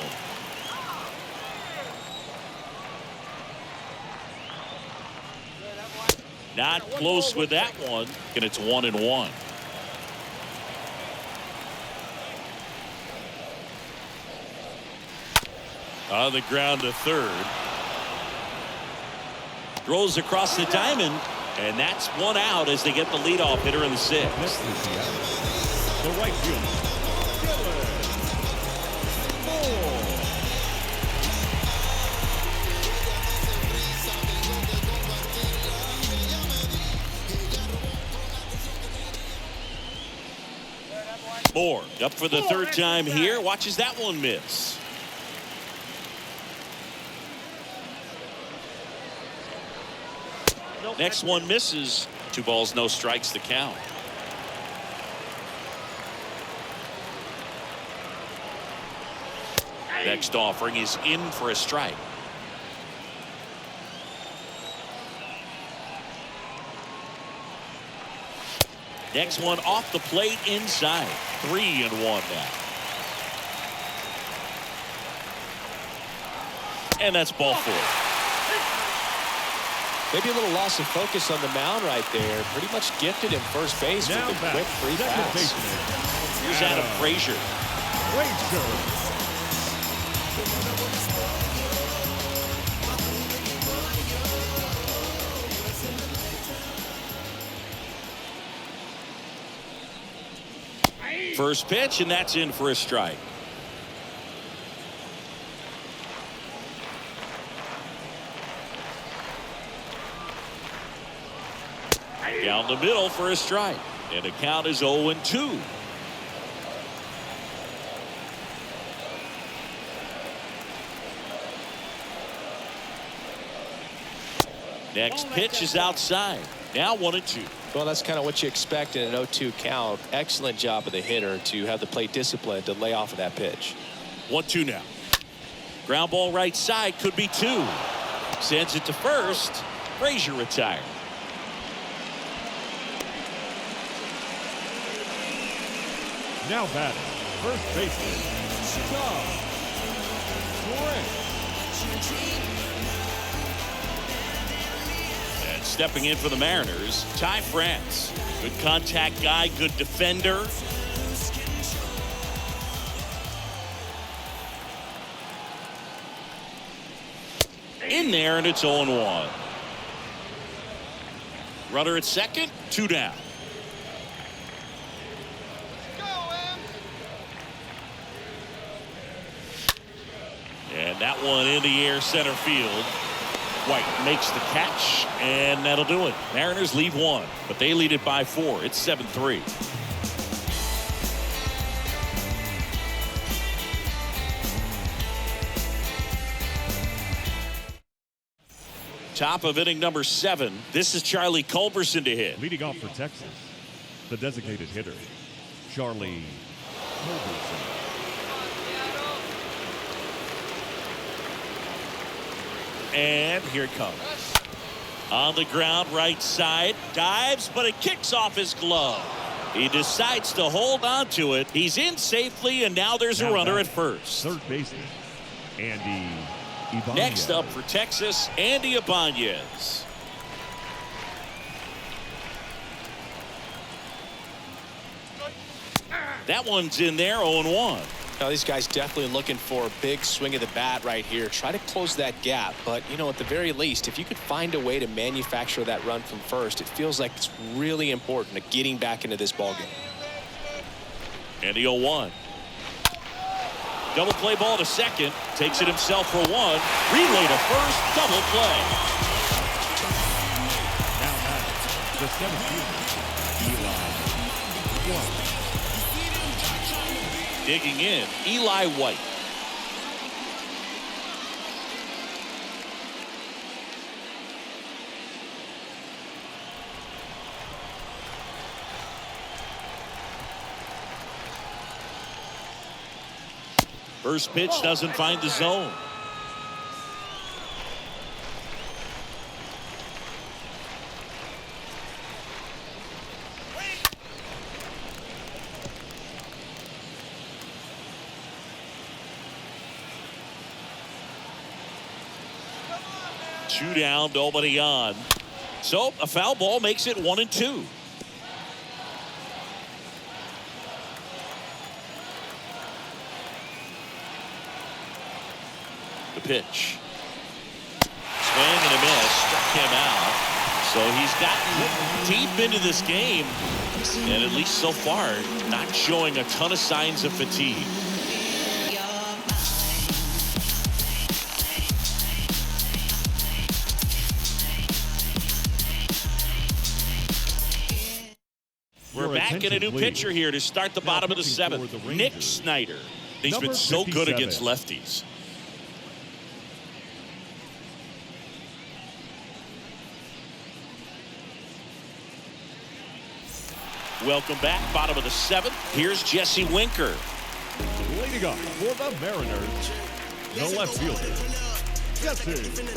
Not close with that one, and it's 1-1. On the ground to third. Throws across the diamond, and that's one out as they get the leadoff hitter in the sixth. The right fielder. Moore up for the third time here. Watches that one miss. Next one misses. 2 balls, no strikes to count. Next offering is in for a strike. Next one off the plate inside. 3-1 now. And that's ball 4. Maybe a little loss of focus on the mound right there. Pretty much gifted him first base with a quick free pass. Here's Adam Frazier. First pitch, and that's in for a strike. Down the middle for a strike, and the count is 0-2. Next pitch is outside. Now 1-2. Well, that's kind of what you expect in an 0-2 count. Excellent job of the hitter to have the plate discipline to lay off of that pitch. 1-2 now. Ground ball right side, could be 2. Sends it to first. Frazier retired. Now batting, first baseman, John And stepping in for the Mariners, Ty France. Good contact guy, good defender. In there, and it's 0-1. Runner at second, 2 down. And that one in the air center field. White makes the catch, and that'll do it. Mariners lead 1, but they lead it by 4. It's 7-3. Top of inning number 7. This is Charlie Culberson to hit. leading off for Texas, the designated hitter, Charlie Culberson. And here it comes. On the ground, right side. Dives, but it kicks off his glove. He decides to hold on to it. He's in safely, and now there's a runner at first. Third baseman, Andy Ibanez. Next up for Texas, Andy Ibanez. That one's in there, 0-1. Now, these guys definitely looking for a big swing of the bat right here. Try to close that gap. But, you know, at the very least, if you could find a way to manufacture that run from first, it feels like it's really important to getting back into this ballgame. And the 0-1. Double play ball to second. Takes it himself for 1. Relay to first. Double play. Now back, the 17th, Eli White. Digging in, Eli White. First pitch doesn't find the zone. 2 down, nobody on. So a foul ball makes it 1-2. The pitch. Swing and a miss. Struck him out. So he's gotten deep into this game. And at least so far, not showing a ton of signs of fatigue. We're back in a new pitcher here to start the bottom of the 7th. Nick Snyder. He's been so good against lefties. Welcome back, bottom of the 7th. Here's Jesse Winker. Leading up for the Mariners, the left fielder, Jesse Winker.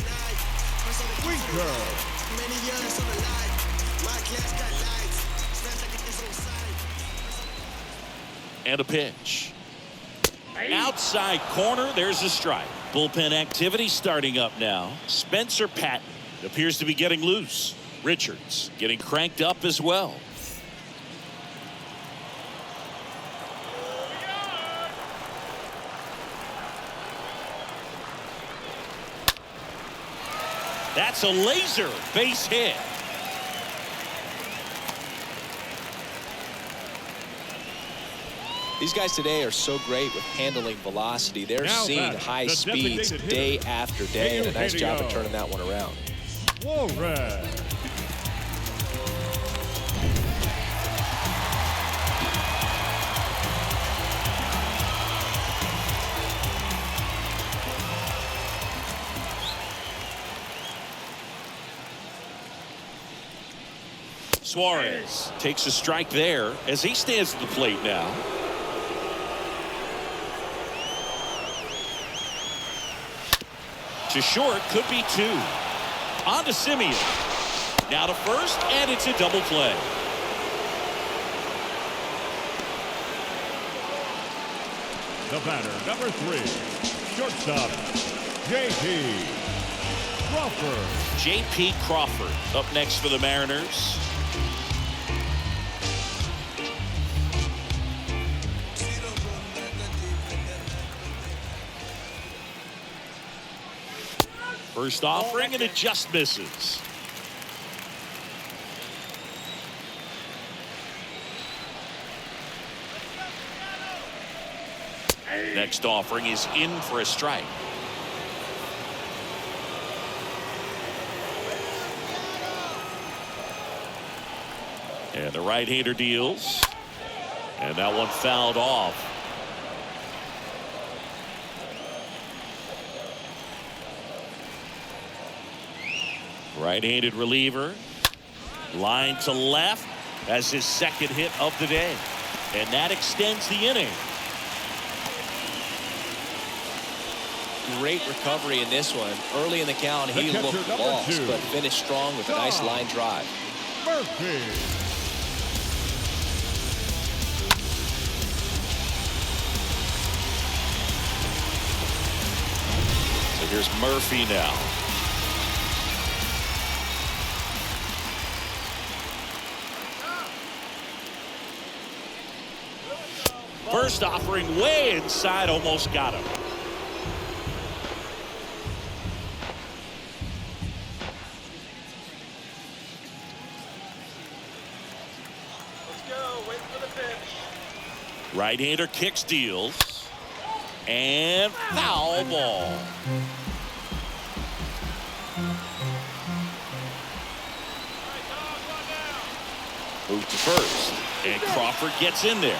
And a pitch. Outside corner, there's a strike. Bullpen activity starting up now. Spencer Patton appears to be getting loose. Richards getting cranked up as well. That's a laser base hit. These guys today are so great with handling velocity. They're seeing high speeds day after day, and a nice job of turning that one around. Warren. Suarez takes a strike there as he stands at the plate now. To short, could be 2. On to Simeon. Now to first, and it's a double play. The batter, number 3, shortstop, J.P. Crawford. J.P. Crawford up next for the Mariners. First offering, and it just misses. Next offering is in for a strike. And the right-hander deals. And that one fouled off. Right-handed reliever. Line to left as his second hit of the day. And that extends the inning. Great recovery in this one. Early in the count, he looked lost, but finished strong with a nice line drive. Murphy. So here's Murphy now. First offering way inside, almost got him. Let's go. Wait for the pitch. Right-hander kicks, deals, and foul ball. Move to first, and Crawford gets in there.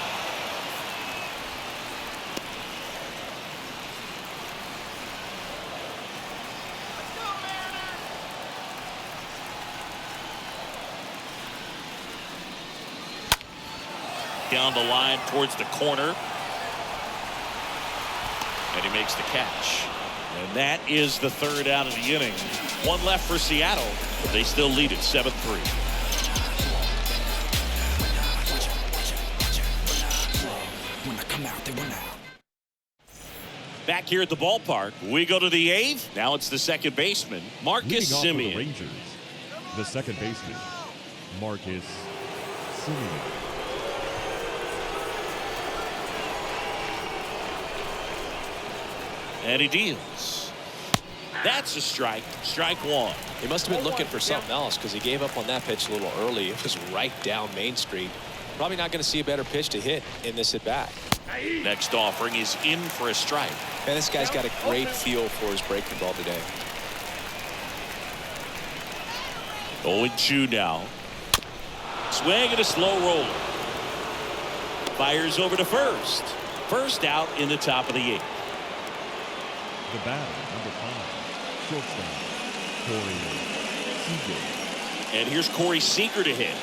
Down the line towards the corner. And he makes the catch. And that is the third out of the inning. One left for Seattle, but they still lead it 7-3. Back here at the ballpark, we go to the 8th. Now it's the second baseman, Marcus Leading off for the Semien. Rangers, the second baseman, Marcus Semien. And he deals. That's a strike. Strike one. He must have been looking for something else because he gave up on that pitch a little early. It was right down Main Street. Probably not going to see a better pitch to hit in this at bat. Next offering is in for a strike. And this guy's got a great feel for his breaking ball today. 0-2 now. Swing and a slow roller. Fires over to first. First out in the top of the 8th. The batter, number 5, shortstop, Corey Seager. And here's Corey Seager to hit.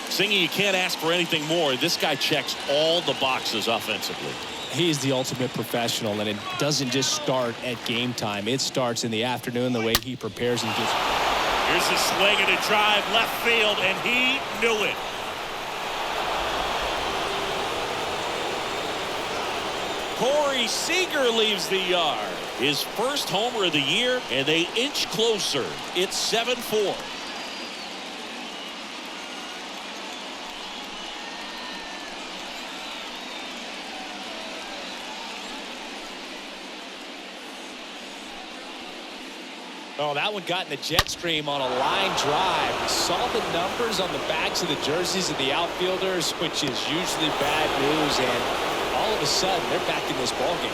Singing, you can't ask for anything more. This guy checks all the boxes offensively. He's the ultimate professional, and it doesn't just start at game time. It starts in the afternoon, the way he prepares and gets. Here's a swing and a drive left field, and he knew it. Corey Seager leaves the yard. His first homer of the year, and they inch closer. It's 7-4. Oh, that one got in the jet stream on a line drive. We saw the numbers on the backs of the jerseys of the outfielders, which is usually bad news, and all of a sudden they're back in this ballgame.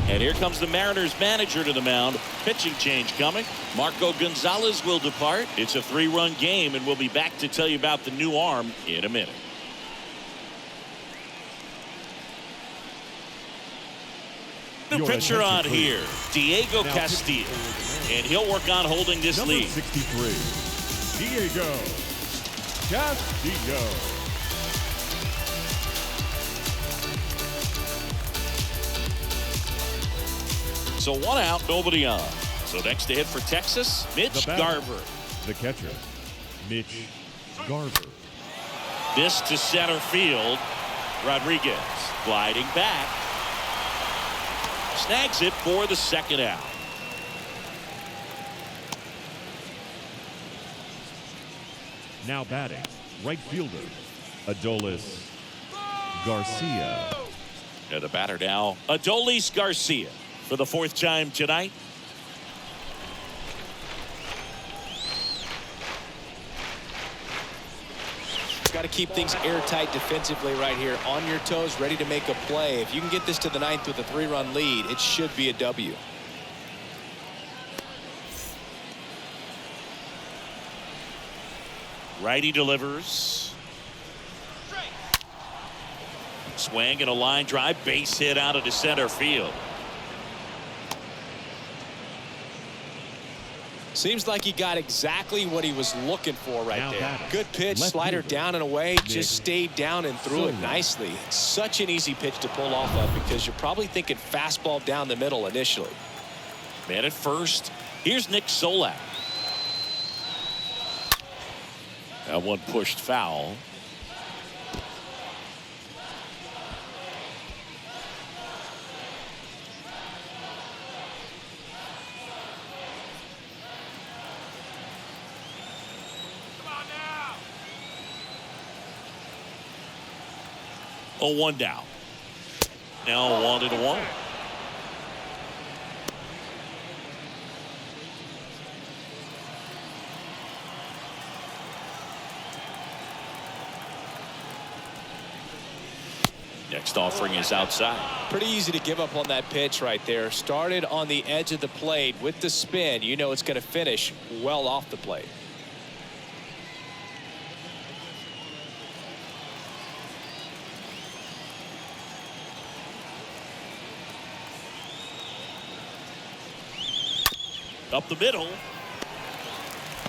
And here comes the Mariners manager to the mound. Pitching change coming. Marco Gonzales will depart. It's a 3-run game, and we'll be back to tell you about the new arm in a minute. New pitcher on here, Diego Castillo, and he'll work on holding this Number lead. 63, Diego Castillo. So 1 out, nobody on. So next to hit for Texas, Mitch Garver. The catcher, Mitch Garver. This to center field, Rodriguez gliding back. Snags it for the second out. Now batting, right fielder, Adolis Garcia. And the batter now, Adolis Garcia, for the 4th time tonight. Got to keep things airtight defensively right here, on your toes, ready to make a play. If you can get this to the 9th with a 3-run lead, it should be a W. Righty delivers. Swing and a line drive, base hit out of the center field. Seems like he got exactly what he was looking for right Now there. batting, Good pitch, left slider fielder, down and away, Nick just stayed down and threw it Solak. nicely. Such an easy pitch to pull off of because you're probably thinking fastball down the middle initially. Man at first. Here's Nick Solak. That one pushed foul. Oh, 1 down. Now 1-1. Next offering is outside. Pretty easy to give up on that pitch right there. Started on the edge of the plate with the spin. You know it's going to finish well off the plate. Up the middle.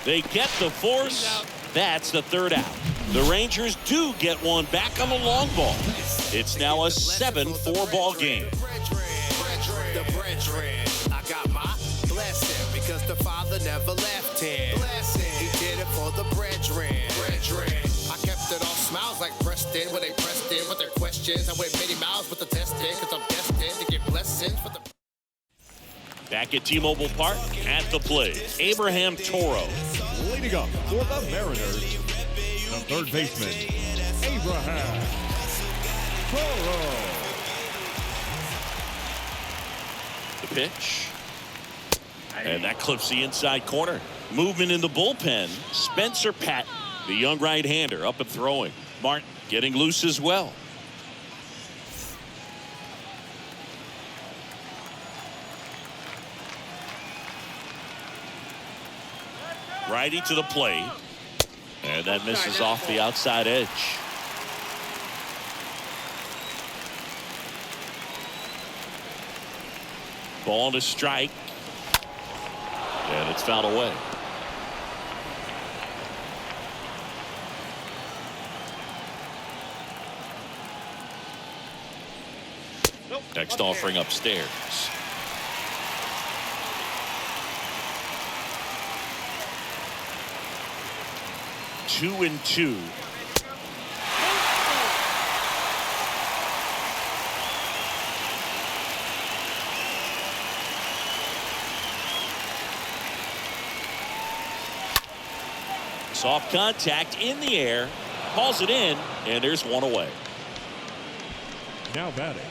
They get the force. That's the 3rd out. The Rangers do get one back on the long ball. It's now a 7-4 ball game. I got my blessing because the Father never left him. He did it for the brethren. I kept it all smiles like breast destined, where they pressed in with their questions. I went many miles with the testing, cause I'm destined to get blessings for the... Back at T-Mobile Park, at the plate, Abraham Toro. Leading up for the Mariners, the third baseman, Abraham Toro. The pitch. And that clips the inside corner. Movement in the bullpen. Spencer Patton, the young right-hander, up and throwing. Martin getting loose as well. Righty to the plate. And that misses off the outside edge. Ball to strike. And it's fouled away. Next offering upstairs. Two and two. Soft contact in the air, calls it in, and there's one away. Now batting,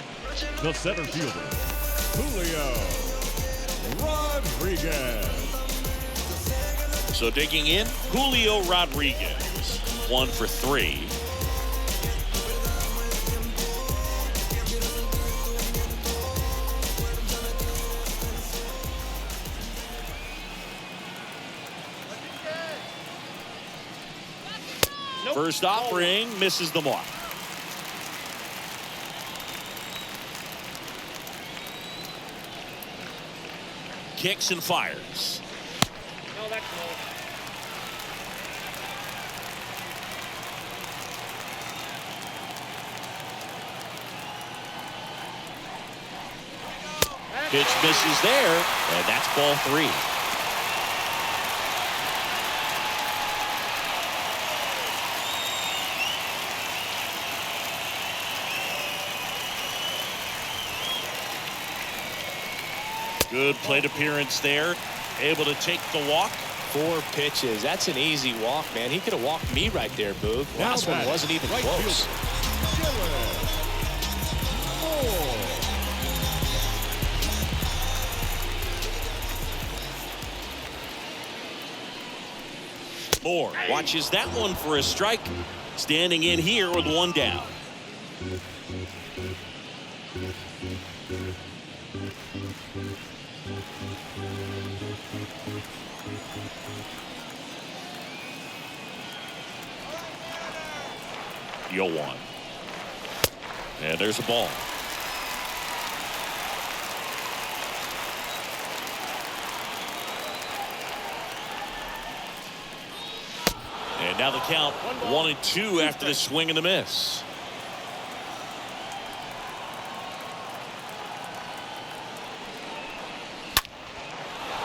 the center fielder, Julio Rodriguez. So digging in, Julio Rodriguez, 1 for 3. First offering misses the mark. Kicks and fires. No, that's low. Pitch misses there, and that's ball 3. Good plate appearance there. Able to take the walk. 4 pitches. That's an easy walk, man. He could have walked me right there, Boog. Last one wasn't even close. Moore watches that one for a strike. Standing in here with 1 down. Yo one. And there's a ball. And now the count 1-2 after the swing and the miss.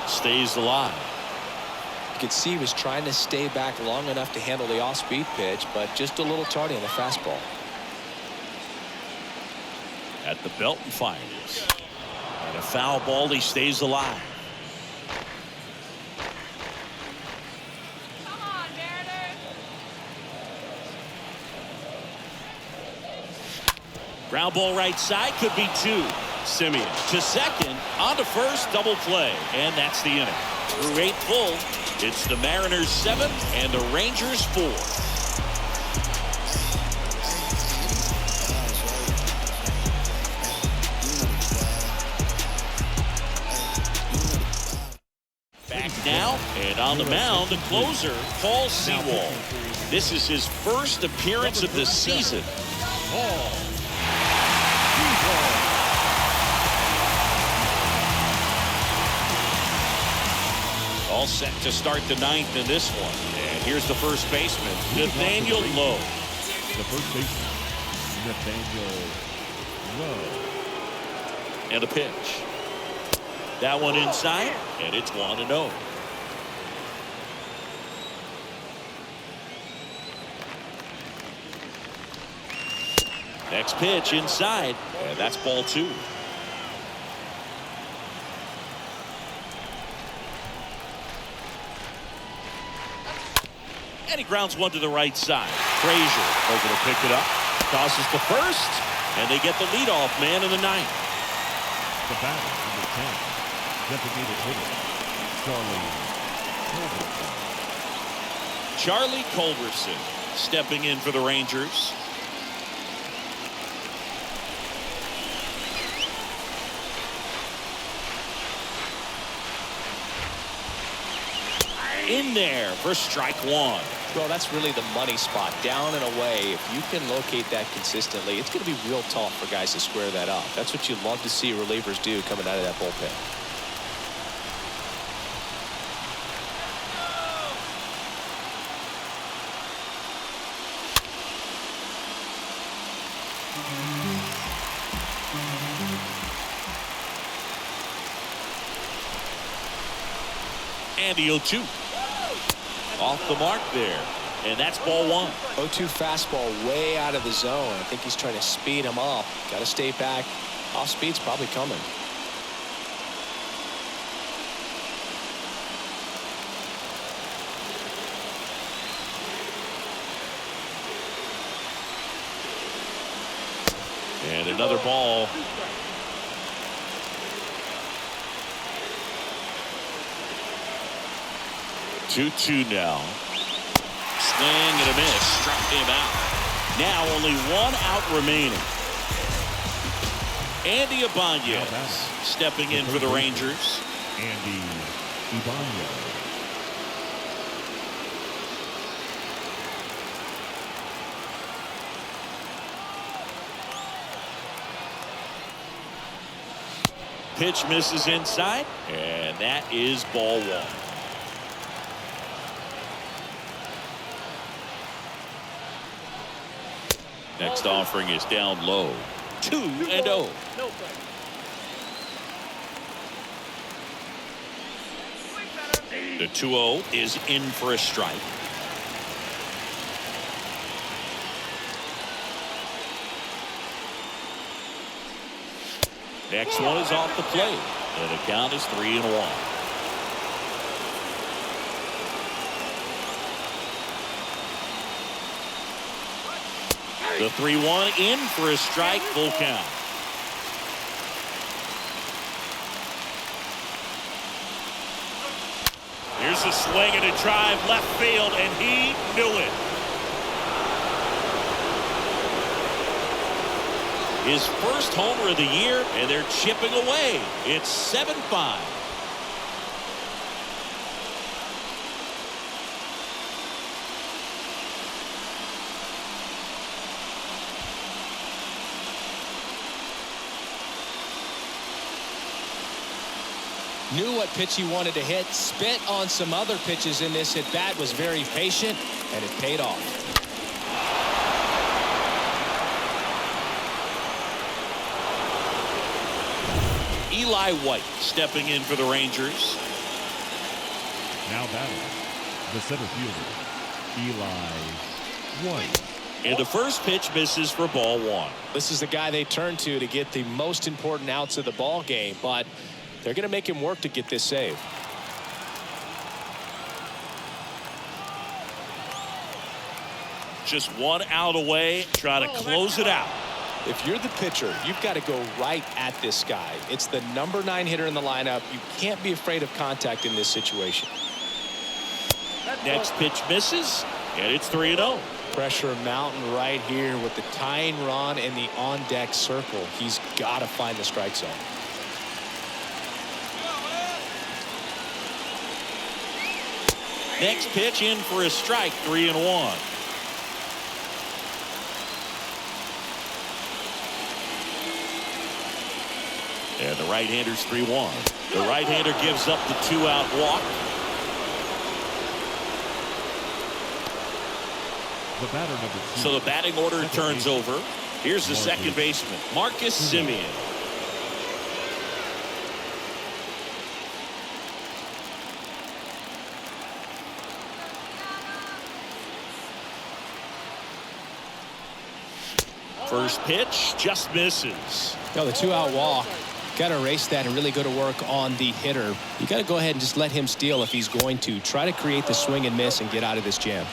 Stays alive. You could see he was trying to stay back long enough to handle the off-speed pitch, but just a little tardy on the fastball. At the belt and fires. And a foul ball, he stays alive. Ground ball right side, could be 2. Simeon to second, on to first, double play, and that's the inning. Through 8 full, it's the Mariners 7 and the Rangers 4. Back now, and on the mound, the closer, Paul Sewald. This is his first appearance of the season. All set to start the 9th in this one. And here's the first baseman, Nathaniel Lowe. The first baseman, Nathaniel Lowe. And a pitch. That one inside, and it's 1-0. Next pitch inside, and that's ball 2. And he grounds one to the right side. Frazier over to pick it up. Tosses to first, and they get the leadoff man in the 9th. The batter, number 10, designated hitter, Charlie Culberson stepping in for the Rangers. In there for strike 1. Well, that's really the money spot, down and away. If you can locate that consistently, it's going to be real tough for guys to square that up. That's what you love to see relievers do coming out of that bullpen. And the 0-2. Off the mark there. And that's ball 1. 0-2 fastball way out of the zone. I think he's trying to speed him up. Got to stay back. Off speed's probably coming. And another ball. 2-2 now. Swing and a miss. Struck him out. Now only 1 out remaining. Andy Ibanez stepping in for the Rangers. Andy Ibanez. Pitch misses inside, and that is ball 1. Next offering is down low. 2-0. The 2-0 is in for a strike. Next one is off the plate, and the count is 3-1. The 3-1 in for a strike, full count. Here's a swing and a drive left field, and he knew it. His first homer of the year, and they're chipping away. It's 7-5. Knew what pitch he wanted to hit, spit on some other pitches in this at bat, was very patient, and it paid off. Eli White stepping in for the Rangers. Now batting, the center fielder, Eli White. And the first pitch misses for ball 1. This is the guy they turn to get the most important outs of the ball game, but they're going to make him work to get this save. Just 1 out away, try to close it out. If you're the pitcher, you've got to go right at this guy. It's the number 9 hitter in the lineup. You can't be afraid of contact in this situation. Next pitch misses, and it's 3-0. Pressure mountain right here with the tying run in the on-deck circle. He's got to find the strike zone. Next pitch in for a strike, 3-1. And the right-hander's 3-1. The right-hander gives up the 2-out walk. The batter number 2. So the batting order turns over. Here's the second baseman, Marcus Semien. First pitch just misses. The 2-out walk. Got to erase that and really go to work on the hitter. You got to go ahead and just let him steal if he's going to. Try to create the swing and miss and get out of this jam.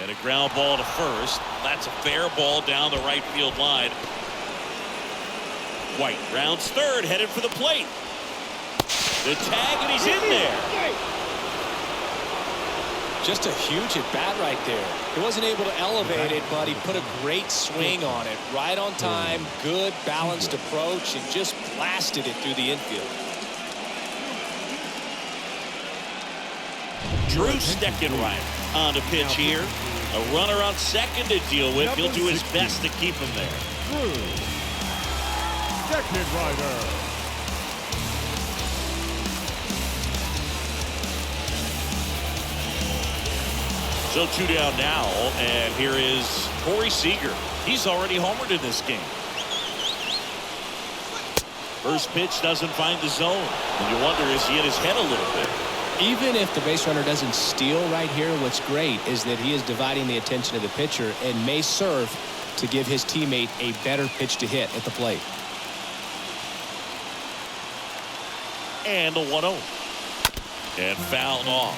And a ground ball to first. That's a fair ball down the right field line. White rounds third, headed for the plate. The tag, and he's in there. Just a huge at bat right there. He wasn't able to elevate it, but he put a great swing on it. Right on time, good balanced approach, and just blasted it through the infield. Drew Steckenrider on the pitch here. A runner on second to deal with. He'll do his best to keep him there. Drew Steckenrider. So 2 down now, and here is Corey Seager. He's already homered in this game. First pitch doesn't find the zone, and you wonder, is he in his head a little bit? Even if the base runner doesn't steal right here, what's great is that he is dividing the attention of the pitcher and may serve to give his teammate a better pitch to hit at the plate. And a 1-0. And fouled off.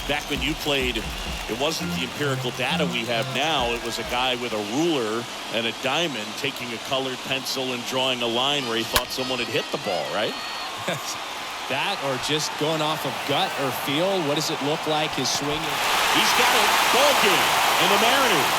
Back when you played, it wasn't the empirical data we have now. It was a guy with a ruler and a diamond taking a colored pencil and drawing a line where he thought someone had hit the ball, right? That or just going off of gut or feel. What does it look like? His swing. He's got it. Ball game. And the Mariners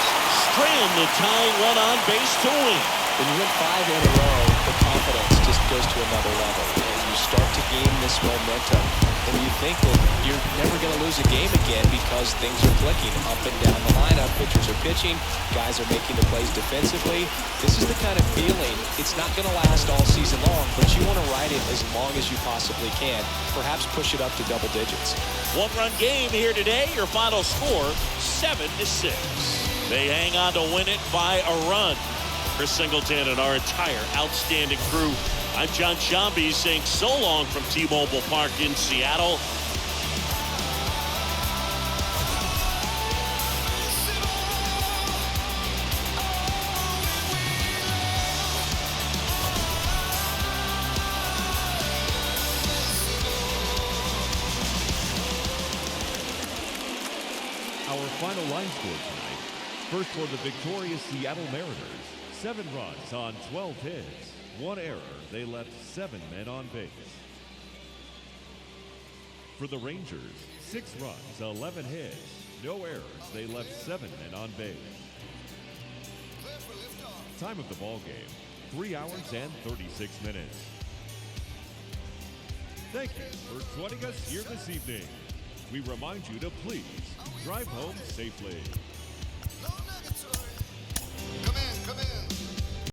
strand the tying run on base to win. When you win 5 in a row, the confidence just goes to another level. And you start to gain this momentum. And you think that you're never going to lose a game again because things are clicking up and down the lineup. Pitchers are pitching. Guys are making the plays defensively. This is the kind of feeling. It's not going to last all season long, but you want to ride it as long as you possibly can. Perhaps push it up to double digits. 1-run game here today. Your final score, 7-6. They hang on to win it by a run. Chris Singleton and our entire outstanding crew. I'm John Shambi saying so long from T-Mobile Park in Seattle. Our final line score tonight. First for the victorious Seattle Mariners. 7 runs on 12 hits. 1 error. They left 7 men on base. For the Rangers, 6 runs, 11 hits. No errors. They left 7 men on base. Time of the ball game, 3 hours and 36 minutes. Thank you for joining us here this evening. We remind you to please drive home safely. Come in, come in.